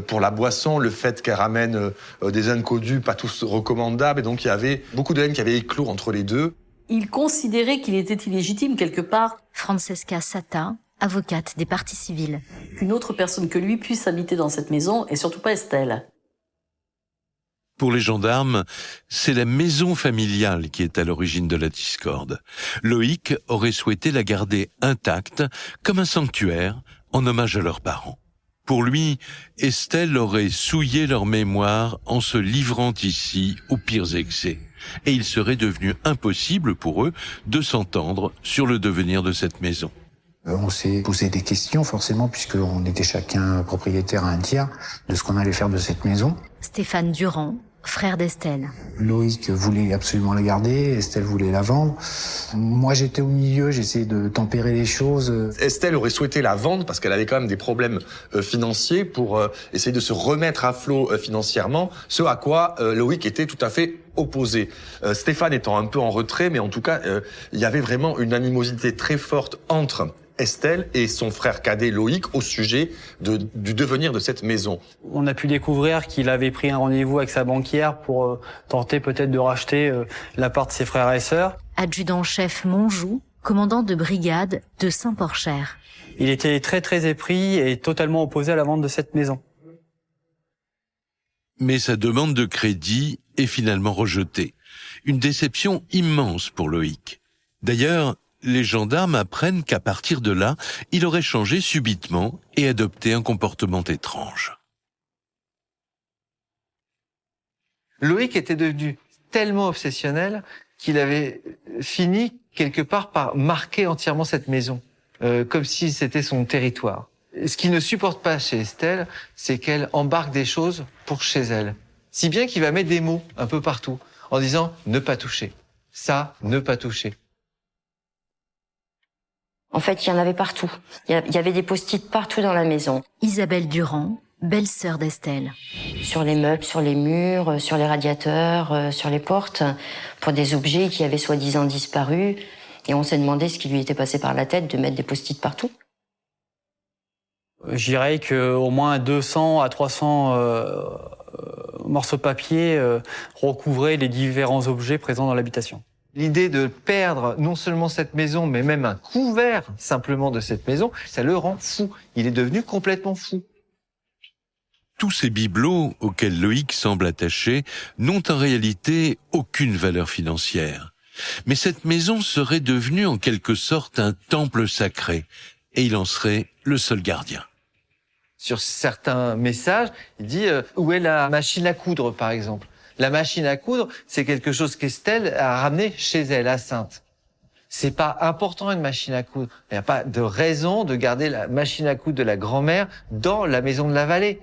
pour la boisson, le fait qu'elle ramène des inconnus pas tous recommandables, et donc il y avait beaucoup de haine qui avait éclos entre les deux. Il considérait qu'il était illégitime quelque part. Francesca Sata, avocate des parties civiles. Qu'une autre personne que lui puisse habiter dans cette maison, et surtout pas Estelle. Pour les gendarmes, c'est la maison familiale qui est à l'origine de la discorde. Loïc aurait souhaité la garder intacte comme un sanctuaire en hommage à leurs parents. Pour lui, Estelle aurait souillé leur mémoire en se livrant ici aux pires excès. Et il serait devenu impossible pour eux de s'entendre sur le devenir de cette maison. On s'est posé des questions forcément puisqu'on était chacun propriétaire à un tiers de ce qu'on allait faire de cette maison. Stéphane Durand, frère d'Estelle. Loïc voulait absolument la garder, Estelle voulait la vendre. Moi j'étais au milieu, j'essayais de tempérer les choses. Estelle aurait souhaité la vendre parce qu'elle avait quand même des problèmes financiers pour essayer de se remettre à flot financièrement, ce à quoi Loïc était tout à fait opposé. Stéphane étant un peu en retrait, mais en tout cas, il y avait vraiment une animosité très forte entre Estelle et son frère cadet Loïc au sujet du devenir de cette maison. On a pu découvrir qu'il avait pris un rendez-vous avec sa banquière pour tenter peut-être de racheter la part de ses frères et sœurs. Adjudant-chef Monjou, commandant de brigade de Saint-Porcher. Il était très épris et totalement opposé à la vente de cette maison. Mais sa demande de crédit est finalement rejetée. Une déception immense pour Loïc. D'ailleurs, les gendarmes apprennent qu'à partir de là, il aurait changé subitement et adopté un comportement étrange. Loïc était devenu tellement obsessionnel qu'il avait fini quelque part par marquer entièrement cette maison, comme si c'était son territoire. Ce qu'il ne supporte pas chez Estelle, c'est qu'elle embarque des choses pour chez elle. Si bien qu'il va mettre des mots un peu partout, en disant « ne pas toucher ». Ça, ne pas toucher. En fait, il y en avait partout. Il y avait des post-it partout dans la maison. Isabelle Durand, belle-sœur d'Estelle. Sur les meubles, sur les murs, sur les radiateurs, sur les portes, pour des objets qui avaient soi-disant disparu. Et on s'est demandé ce qui lui était passé par la tête de mettre des post-it partout. Je dirais qu'au moins 200 à 300 morceaux de papier recouvraient les différents objets présents dans l'habitation. L'idée de perdre non seulement cette maison, mais même un couvert simplement de cette maison, ça le rend fou. Il est devenu complètement fou. Tous ces bibelots auxquels Loïc semble attaché n'ont en réalité aucune valeur financière. Mais cette maison serait devenue en quelque sorte un temple sacré, et il en serait le seul gardien. Sur certains messages, il dit où est la machine à coudre, par exemple. La machine à coudre, c'est quelque chose qu'Estelle a ramené chez elle, à Saintes. C'est pas important, une machine à coudre. Il n'y a pas de raison de garder la machine à coudre de la grand-mère dans la maison de la vallée.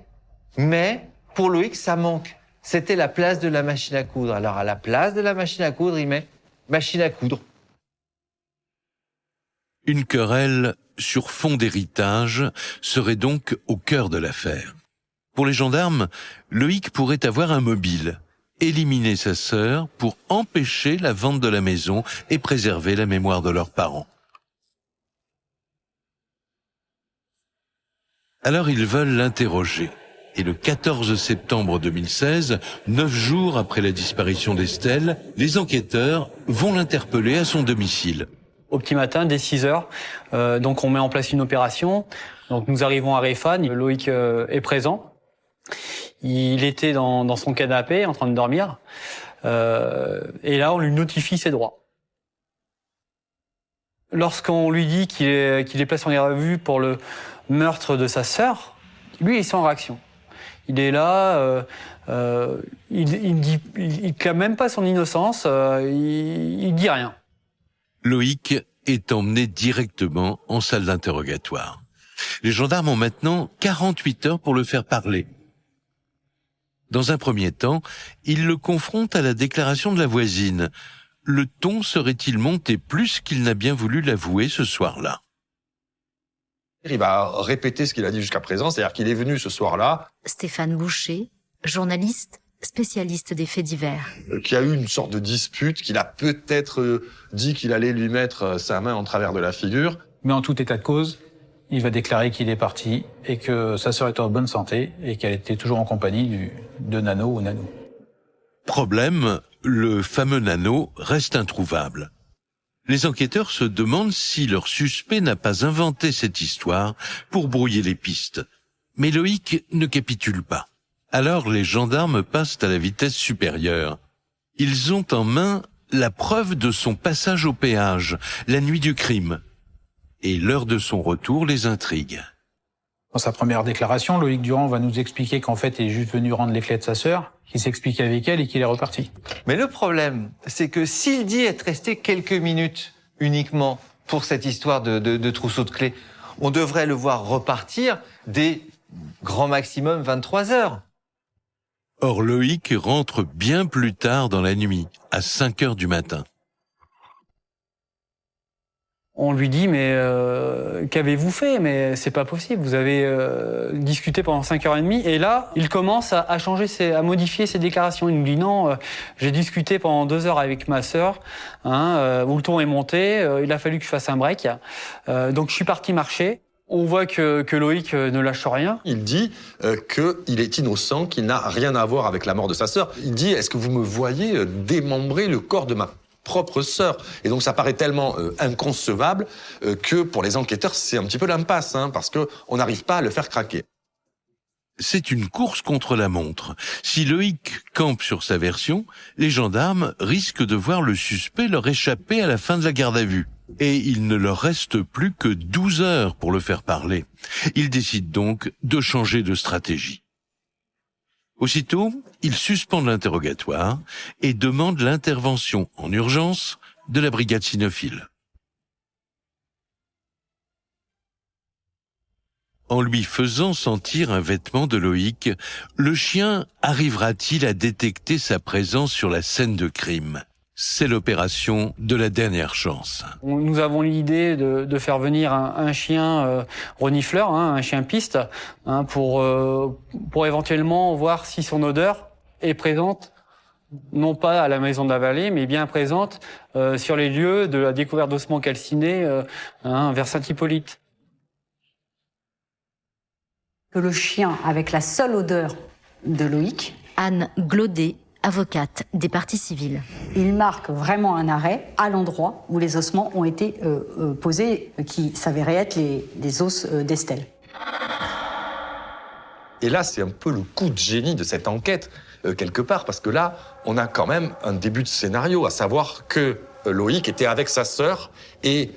Mais, pour Loïc, ça manque. C'était la place de la machine à coudre. Alors, à la place de la machine à coudre, il met machine à coudre. Une querelle sur fond d'héritage serait donc au cœur de l'affaire. Pour les gendarmes, Loïc pourrait avoir un mobile, éliminer sa sœur pour empêcher la vente de la maison et préserver la mémoire de leurs parents. Alors ils veulent l'interroger. Et le 14 septembre 2016, 9 jours après la disparition d'Estelle, les enquêteurs vont l'interpeller à son domicile. Au petit matin, dès 6 heures, donc on met en place une opération. Donc nous arrivons à Réfane, Loïc est présent. Il était dans son canapé en train de dormir. Et là, on lui notifie ses droits. Lorsqu'on lui dit qu'il est placé en garde à vue pour le meurtre de sa sœur, lui, il est sans réaction. Il est là, il clame même pas son innocence, il dit rien. Loïc est emmené directement en salle d'interrogatoire. Les gendarmes ont maintenant 48 heures pour le faire parler. Dans un premier temps, ils le confrontent à la déclaration de la voisine. Le ton serait-il monté plus qu'il n'a bien voulu l'avouer ce soir-là? Il va répéter ce qu'il a dit jusqu'à présent, c'est-à-dire qu'il est venu ce soir-là. Stéphane Boucher, journaliste, spécialiste des faits divers. Qu'il y a eu une sorte de dispute, qu'il a peut-être dit qu'il allait lui mettre sa main en travers de la figure. Mais en tout état de cause, il va déclarer qu'il est parti et que sa sœur était en bonne santé et qu'elle était toujours en compagnie de Nano ou Nanou. Problème, le fameux Nano reste introuvable. Les enquêteurs se demandent si leur suspect n'a pas inventé cette histoire pour brouiller les pistes. Mais Loïc ne capitule pas. Alors les gendarmes passent à la vitesse supérieure. Ils ont en main la preuve de son passage au péage, la nuit du crime. Et l'heure de son retour les intrigue. Dans sa première déclaration, Loïc Durand va nous expliquer qu'en fait, il est juste venu rendre les clés de sa sœur, qu'il s'explique avec elle et qu'il est reparti. Mais le problème, c'est que s'il dit être resté quelques minutes uniquement pour cette histoire de trousseau de clés, on devrait le voir repartir dès grand maximum 23 heures. Or Loïc rentre bien plus tard dans la nuit, à 5 heures du matin. On lui dit, mais qu'avez-vous fait? Mais c'est pas possible, vous avez discuté pendant 5h30. Et là, il commence à changer, à modifier ses déclarations. Il nous dit, non, j'ai discuté pendant 2 heures avec ma sœur, où le ton est monté, il a fallu que je fasse un break. Donc je suis parti marcher. On voit que Loïc ne lâche rien. Il dit qu'il est innocent, qu'il n'a rien à voir avec la mort de sa sœur. Il dit, est-ce que vous me voyez démembrer le corps de ma propre sœur? Et donc ça paraît tellement inconcevable que pour les enquêteurs, c'est un petit peu l'impasse, parce qu'on n'arrive pas à le faire craquer. C'est une course contre la montre. Si Loïc campe sur sa version, les gendarmes risquent de voir le suspect leur échapper à la fin de la garde à vue. Et il ne leur reste plus que 12 heures pour le faire parler. Ils décident donc de changer de stratégie. Aussitôt, ils suspendent l'interrogatoire et demandent l'intervention en urgence de la brigade cynophile. En lui faisant sentir un vêtement de Loïc, le chien arrivera-t-il à détecter sa présence sur la scène de crime? C'est l'opération de la dernière chance. Nous avons l'idée de faire venir un chien renifleur, un chien piste, pour éventuellement voir si son odeur est présente, non pas à la maison de la Vallée, mais bien présente sur les lieux de la découverte d'ossements calcinés vers Saint-Hippolyte. Que le chien, avec la seule odeur de Loïc, Anne Glaudet, avocate des parties civiles. Il marque vraiment un arrêt à l'endroit où les ossements ont été posés, qui s'avéraient être les os d'Estelle. Et là, c'est un peu le coup de génie de cette enquête, quelque part, parce que là, on a quand même un début de scénario, à savoir que Loïc était avec sa sœur et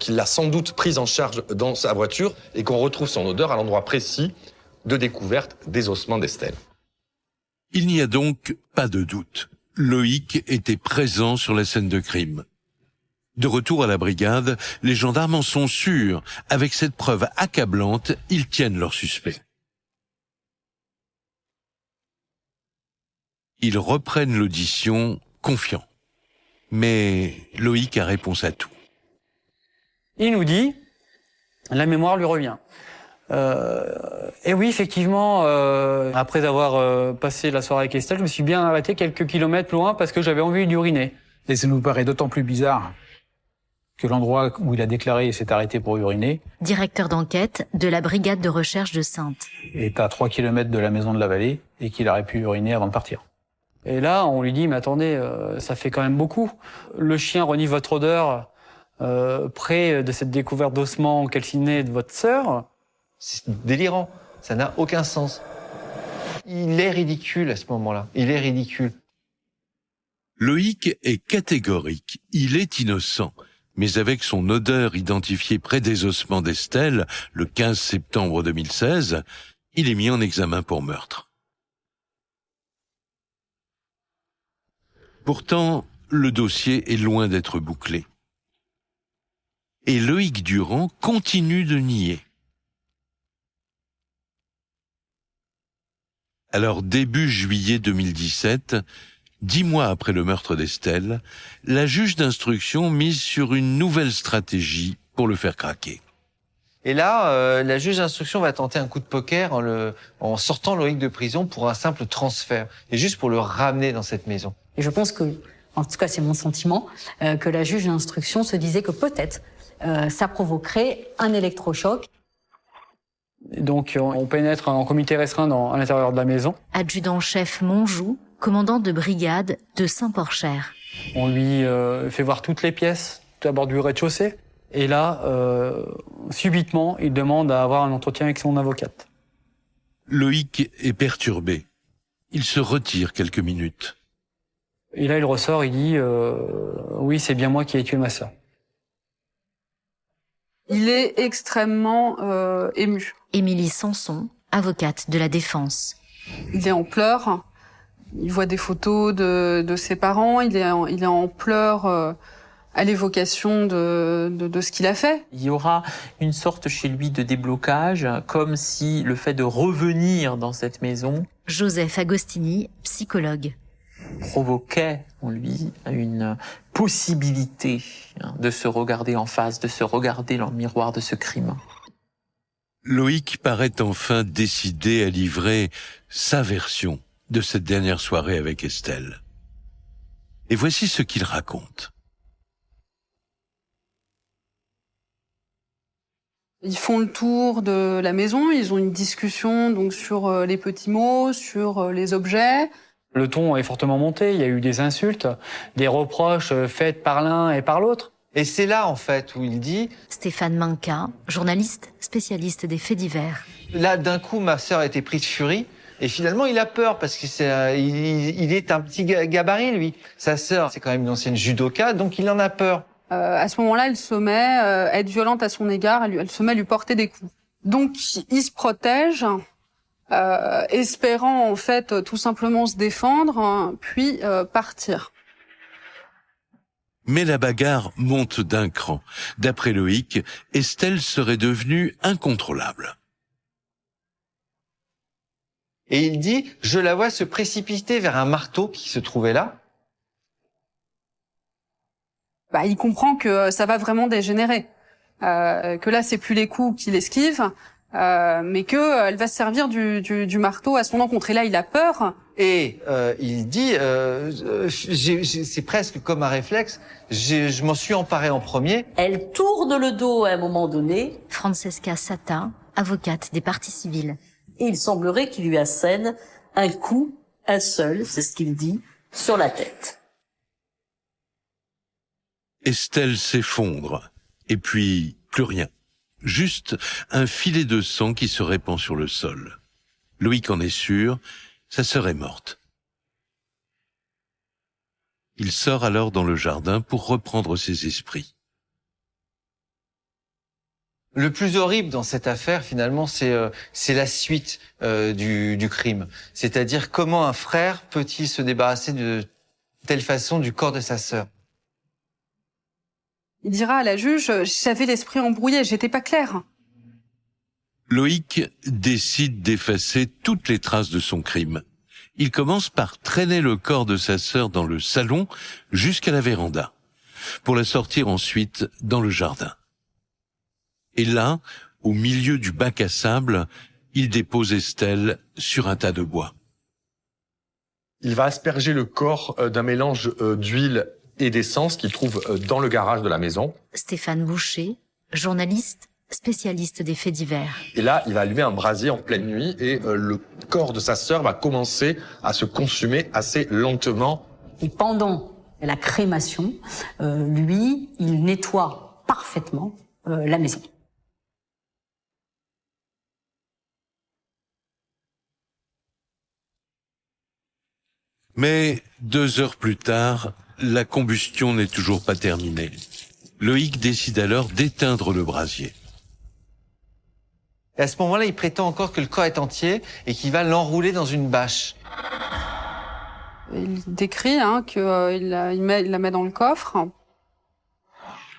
qu'il l'a sans doute prise en charge dans sa voiture et qu'on retrouve son odeur à l'endroit précis de découverte des ossements d'Estelle. Il n'y a donc pas de doute. Loïc était présent sur la scène de crime. De retour à la brigade, les gendarmes en sont sûrs. Avec cette preuve accablante, ils tiennent leur suspect. Ils reprennent l'audition confiants. Mais Loïc a réponse à tout. Il nous dit, la mémoire lui revient. Et oui, effectivement, après avoir passé la soirée avec Estelle, je me suis bien arrêté quelques kilomètres loin parce que j'avais envie d'uriner. Et ça nous paraît d'autant plus bizarre que l'endroit où il a déclaré s'est arrêté pour uriner Directeur d'enquête de la brigade de recherche de Saintes. est à 3 km de la maison de la Vallée et qu'il aurait pu uriner avant de partir. Et là, on lui dit, mais attendez, ça fait quand même beaucoup. Le chien renie votre odeur près de cette découverte d'ossements calcinés de votre sœur. C'est délirant, ça n'a aucun sens. Il est ridicule à ce moment-là, il est ridicule. Loïc est catégorique, il est innocent. Mais avec son odeur identifiée près des ossements d'Estelle, le 15 septembre 2016, il est mis en examen pour meurtre. Pourtant, le dossier est loin d'être bouclé. Et Loïc Durand continue de nier. Alors, début juillet 2017, 10 mois après le meurtre d'Estelle, la juge d'instruction mise sur une nouvelle stratégie pour le faire craquer. Et là, la juge d'instruction va tenter un coup de poker en sortant Loïc de prison pour un simple transfert, et juste pour le ramener dans cette maison. Et je pense que, en tout cas c'est mon sentiment, que la juge d'instruction se disait que peut-être ça provoquerait un électrochoc. Donc on pénètre en comité restreint à l'intérieur de la maison. Adjudant-chef Monjou, commandant de brigade de Saint-Porcher. On lui fait voir toutes les pièces à bord du rez-de-chaussée. Et là, subitement, il demande à avoir un entretien avec son avocate. Loïc est perturbé. Il se retire quelques minutes. Et là, il ressort, il dit oui, c'est bien moi qui ai tué ma sœur. Il est extrêmement ému. Émilie Sanson, avocate de la défense. Il est en pleurs. Il voit des photos de ses parents. Il est en pleurs à l'évocation de ce qu'il a fait. Il y aura une sorte chez lui de déblocage, comme si le fait de revenir dans cette maison Joseph Agostini, psychologue. provoquait en lui une possibilité de se regarder en face, de se regarder dans le miroir de ce crime. Loïc paraît enfin décidé à livrer sa version de cette dernière soirée avec Estelle. Et voici ce qu'il raconte. Ils font le tour de la maison, ils ont une discussion donc sur les petits mots, sur les objets. Le ton est fortement monté, il y a eu des insultes, des reproches faits par l'un et par l'autre. Et c'est là, en fait, où il dit... Stéphane Manca, journaliste, spécialiste des faits divers. Là, d'un coup, ma sœur a été prise de furie. Et finalement, il a peur parce qu'il il est un petit gabarit, lui. Sa sœur, c'est quand même une ancienne judoka, donc il en a peur. À ce moment-là, elle se met à être violente à son égard, elle se met à lui porter des coups. Donc, il se protège, espérant en fait tout simplement se défendre, puis partir. Mais la bagarre monte d'un cran. D'après Loïc, Estelle serait devenue incontrôlable. Et il dit, je la vois se précipiter vers un marteau qui se trouvait là. Bah, il comprend que ça va vraiment dégénérer, que là c'est plus les coups qu'il esquive, mais que elle va se servir du marteau à son encontre. Et là, il a peur. Et il dit, c'est presque comme un réflexe, je m'en suis emparé en premier. Elle tourne le dos à un moment donné. Francesca Sata, avocate des parties civiles. Et il semblerait qu'il lui assène un coup, un seul, c'est ce qu'il dit, sur la tête. Estelle s'effondre, et puis plus rien. Juste un filet de sang qui se répand sur le sol. Loïc en est sûr, sa sœur est morte. Il sort alors dans le jardin pour reprendre ses esprits. Le plus horrible dans cette affaire, finalement, c'est la suite du crime. C'est-à-dire comment un frère peut-il se débarrasser de telle façon du corps de sa sœur. Il dira à la juge, j'avais l'esprit embrouillé, j'étais pas clair. Loïc décide d'effacer toutes les traces de son crime. Il commence par traîner le corps de sa sœur dans le salon jusqu'à la véranda, pour la sortir ensuite dans le jardin. Et là, au milieu du bac à sable, il dépose Estelle sur un tas de bois. Il va asperger le corps d'un mélange d'huile et d'essence qu'il trouve dans le garage de la maison. Stéphane Boucher, journaliste, spécialiste des faits divers. Et là, il va allumer un brasier en pleine nuit et le corps de sa sœur va commencer à se consumer assez lentement. Et pendant la crémation, lui, il nettoie parfaitement la maison. Mais 2 heures plus tard, la combustion n'est toujours pas terminée. Loïc décide alors d'éteindre le brasier. Et à ce moment-là, il prétend encore que le corps est entier et qu'il va l'enrouler dans une bâche. Il décrit qu'il la met dans le coffre.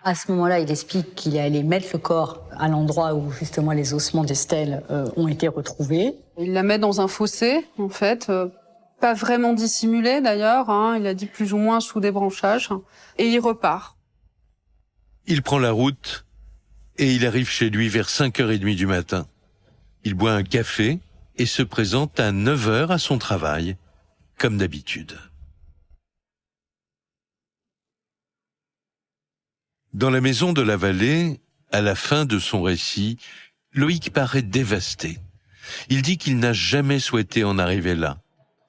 À ce moment-là, il explique qu'il est allé mettre le corps à l'endroit où justement les ossements d'Estelle ont été retrouvés. Il la met dans un fossé, en fait, pas vraiment dissimulé d'ailleurs, il a dit plus ou moins sous des branchages, et il repart. Il prend la route et il arrive chez lui vers 5h30 du matin. Il boit un café et se présente à 9h à son travail, comme d'habitude. Dans la maison de la Vallée, à la fin de son récit, Loïc paraît dévasté. Il dit qu'il n'a jamais souhaité en arriver là.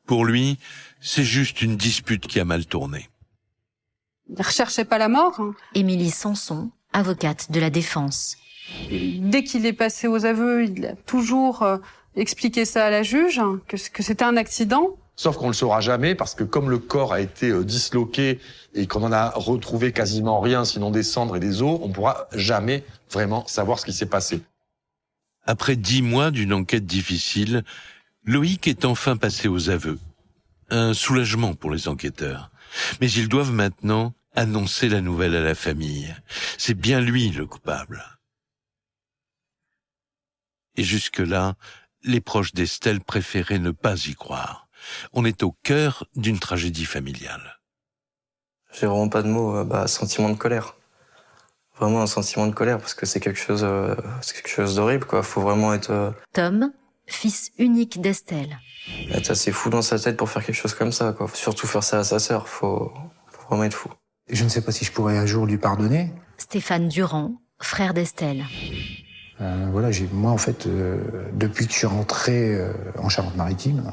Pour lui, c'est juste une dispute qui a mal tourné. Il ne recherchait pas la mort. Émilie Sanson, avocate de la défense. Dès qu'il est passé aux aveux, il a toujours expliquer ça à la juge, que c'était un accident. Sauf qu'on le saura jamais parce que comme le corps a été disloqué et qu'on en a retrouvé quasiment rien, sinon des cendres et des os, on pourra jamais vraiment savoir ce qui s'est passé. Après 10 mois d'une enquête difficile, Loïc est enfin passé aux aveux. Un soulagement pour les enquêteurs. Mais ils doivent maintenant annoncer la nouvelle à la famille. C'est bien lui le coupable. Et jusque-là, les proches d'Estelle préféraient ne pas y croire. On est au cœur d'une tragédie familiale. J'ai vraiment pas de mots, sentiment de colère. Vraiment un sentiment de colère parce que c'est quelque chose d'horrible, quoi. Faut vraiment être... Tom, fils unique d'Estelle. Être assez fou dans sa tête pour faire quelque chose comme ça, quoi. Faut surtout faire ça à sa sœur, faut vraiment être fou. Je ne sais pas si je pourrais un jour lui pardonner. Stéphane Durand, frère d'Estelle. Moi en fait, depuis que je suis rentré en Charente-Maritime,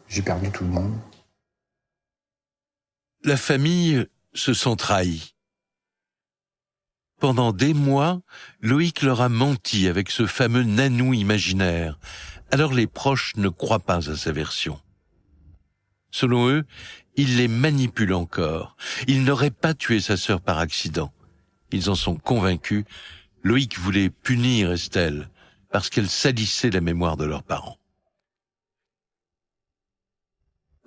j'ai perdu tout le monde. La famille se sent trahie. Pendant des mois, Loïc leur a menti avec ce fameux nanou imaginaire. Alors les proches ne croient pas à sa version. Selon eux, il les manipule encore. Il n'aurait pas tué sa sœur par accident. Ils en sont convaincus. Loïc voulait punir Estelle parce qu'elle salissait la mémoire de leurs parents.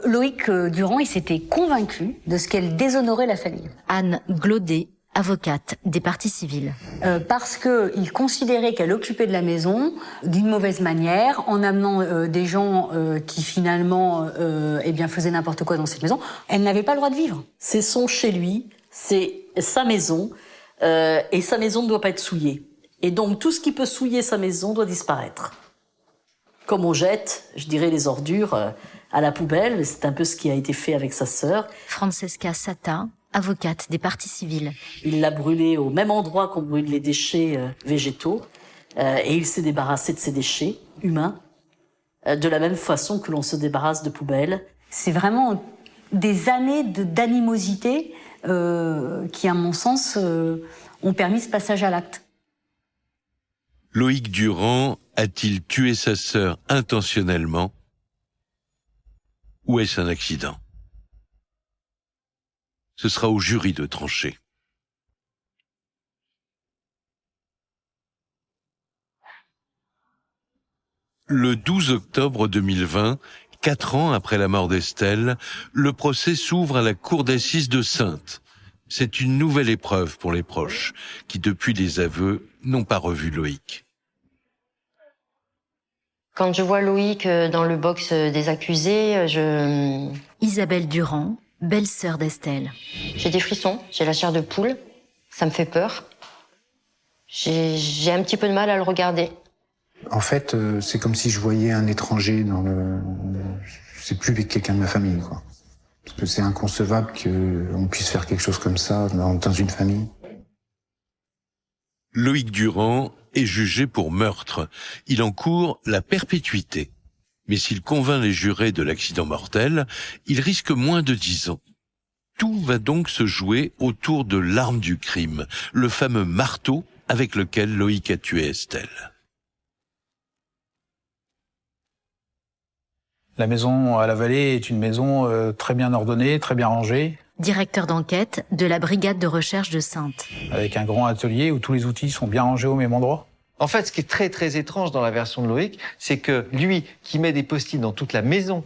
Loïc Durand, il s'était convaincu de ce qu'elle déshonorait la famille. Anne Glaudet, avocate des parties civiles. Parce qu'il considérait qu'elle occupait de la maison d'une mauvaise manière, en amenant des gens qui finalement faisaient n'importe quoi dans cette maison. Elle n'avait pas le droit de vivre. C'est son chez lui, c'est sa maison, et sa maison ne doit pas être souillée. Et donc tout ce qui peut souiller sa maison doit disparaître. Comme on jette, je dirais, les ordures à la poubelle, c'est un peu ce qui a été fait avec sa sœur. Francesca Sata, avocate des parties civiles. Il l'a brûlée au même endroit qu'on brûle les déchets végétaux, et il s'est débarrassé de ces déchets humains, de la même façon que l'on se débarrasse de poubelles. C'est vraiment des années d'animosité qui, à mon sens, ont permis ce passage à l'acte. Loïc Durand a-t-il tué sa sœur intentionnellement ou est-ce un accident? Ce sera au jury de trancher. Le 12 octobre 2020, 4 ans après la mort d'Estelle, le procès s'ouvre à la cour d'assises de Saintes. C'est une nouvelle épreuve pour les proches, qui depuis les aveux n'ont pas revu Loïc. Quand je vois Loïc dans le box des accusés, Isabelle Durand, belle-sœur d'Estelle. J'ai des frissons, j'ai la chair de poule, ça me fait peur. J'ai un petit peu de mal à le regarder. En fait, c'est comme si je voyais un étranger dans le... C'est plus quelqu'un de ma famille, quoi. Parce que c'est inconcevable qu'on puisse faire quelque chose comme ça dans une famille. Loïc Durand est jugé pour meurtre. Il encourt la perpétuité. Mais s'il convainc les jurés de l'accident mortel, il risque moins de 10 ans. Tout va donc se jouer autour de l'arme du crime, le fameux marteau avec lequel Loïc a tué Estelle. La maison à la Vallée est une maison très bien ordonnée, très bien rangée. Directeur d'enquête de la brigade de recherche de Saintes. Avec un grand atelier où tous les outils sont bien rangés au même endroit. En fait, ce qui est très très étrange dans la version de Loïc, c'est que lui, qui met des post-it dans toute la maison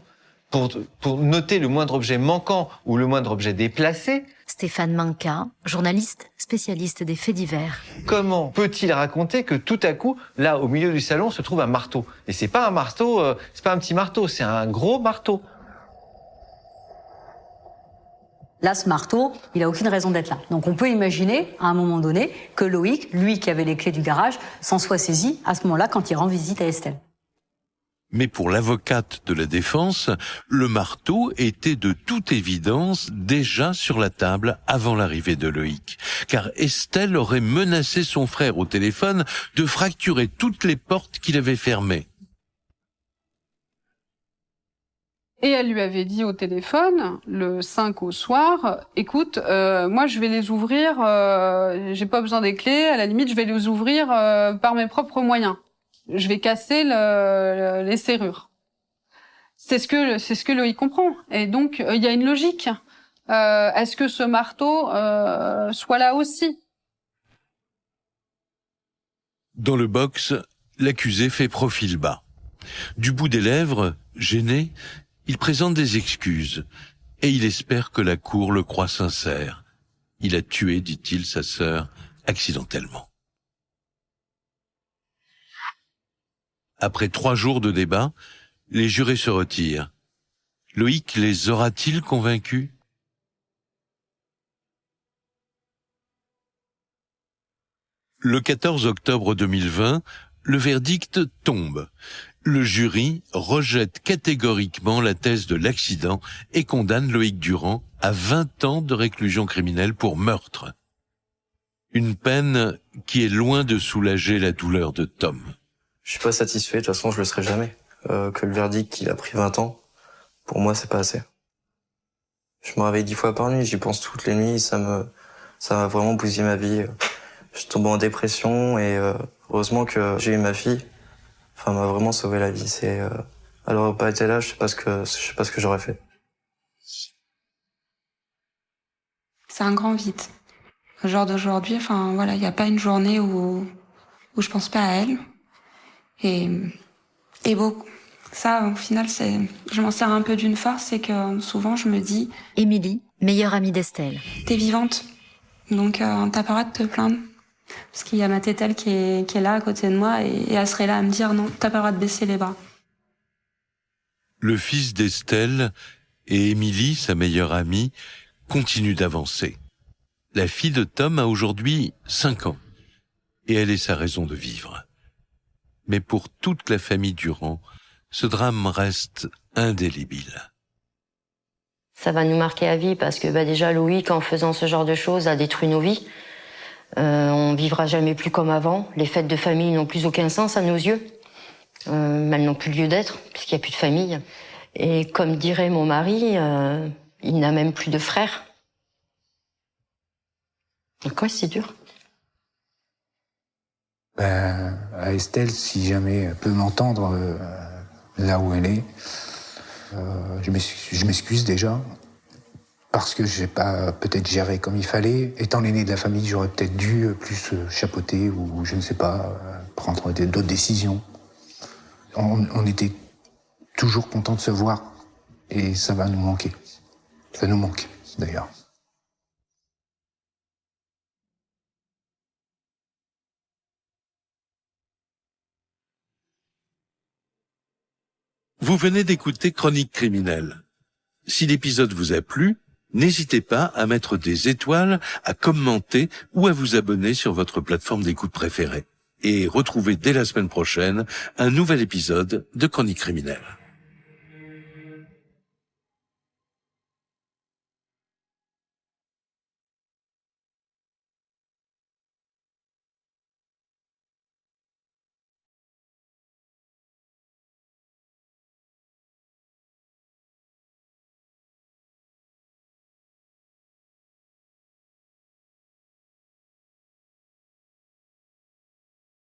pour noter le moindre objet manquant ou le moindre objet déplacé. Stéphane Manca, journaliste spécialiste des faits divers. Comment peut-il raconter que tout à coup, là, au milieu du salon, se trouve un marteau? Et c'est pas un marteau, c'est pas un petit marteau, c'est un gros marteau. Là, ce marteau, il a aucune raison d'être là. Donc on peut imaginer, à un moment donné, que Loïc, lui qui avait les clés du garage, s'en soit saisi à ce moment-là quand il rend visite à Estelle. Mais pour l'avocate de la défense, le marteau était de toute évidence déjà sur la table avant l'arrivée de Loïc. Car Estelle aurait menacé son frère au téléphone de fracturer toutes les portes qu'il avait fermées. Et elle lui avait dit au téléphone, le 5 au soir, écoute, moi je vais les ouvrir, j'ai pas besoin des clés, à la limite je vais les ouvrir par mes propres moyens. je vais casser les serrures. C'est ce que Loïc comprend. Et donc, il y a une logique. Est-ce que ce marteau soit là aussi? Dans le box, l'accusé fait profil bas. Du bout des lèvres, gêné, il présente des excuses et il espère que la cour le croit sincère. Il a tué, dit-il, sa sœur accidentellement. Après 3 jours de débat, les jurés se retirent. Loïc les aura-t-il convaincus? Le 14 octobre 2020, le verdict tombe. Le jury rejette catégoriquement la thèse de l'accident et condamne Loïc Durand à 20 ans de réclusion criminelle pour meurtre. Une peine qui est loin de soulager la douleur de Tom. Je suis pas satisfait, de toute façon je le serai jamais. Que le verdict il a pris 20 ans, pour moi c'est pas assez. Je me réveille 10 fois par nuit, j'y pense toutes les nuits, ça m'a vraiment bousillé ma vie. Je tombe en dépression et heureusement que j'ai eu ma fille. Enfin, m'a vraiment sauvé la vie. Elle aurait pas été là, je sais pas ce que j'aurais fait. C'est un grand vide. Au jour d'aujourd'hui, enfin voilà, il n'y a pas une journée où je pense pas à elle. Et bon, ça, au final, je m'en sers un peu d'une force, c'est que souvent je me dis. Émilie, meilleure amie d'Estelle. T'es vivante, donc t'as pas le droit de te plaindre. Parce qu'il y a ma tételle qui est là à côté de moi et elle serait là à me dire non, t'as pas le droit de baisser les bras. Le fils d'Estelle et Émilie, sa meilleure amie, continuent d'avancer. La fille de Tom a aujourd'hui 5 ans et elle est sa raison de vivre. Mais pour toute la famille Durand, ce drame reste indélébile. Ça va nous marquer à vie parce que déjà Loïc, en faisant ce genre de choses, a détruit nos vies. On vivra jamais plus comme avant. Les fêtes de famille n'ont plus aucun sens à nos yeux. Elles n'ont plus lieu d'être puisqu'il n'y a plus de famille. Et comme dirait mon mari, il n'a même plus de frères. Donc ouais, c'est dur. À Estelle, si jamais elle peut m'entendre là où elle est, je m'excuse déjà. Parce que j'ai pas peut-être géré comme il fallait. Étant l'aîné de la famille, j'aurais peut-être dû plus chapeauter ou je ne sais pas, prendre d'autres décisions. On était toujours contents de se voir et ça va nous manquer. Ça nous manque d'ailleurs. Vous venez d'écouter Chronique criminelle. Si l'épisode vous a plu, n'hésitez pas à mettre des étoiles, à commenter ou à vous abonner sur votre plateforme d'écoute préférée. Et retrouvez dès la semaine prochaine un nouvel épisode de Chronique criminelle.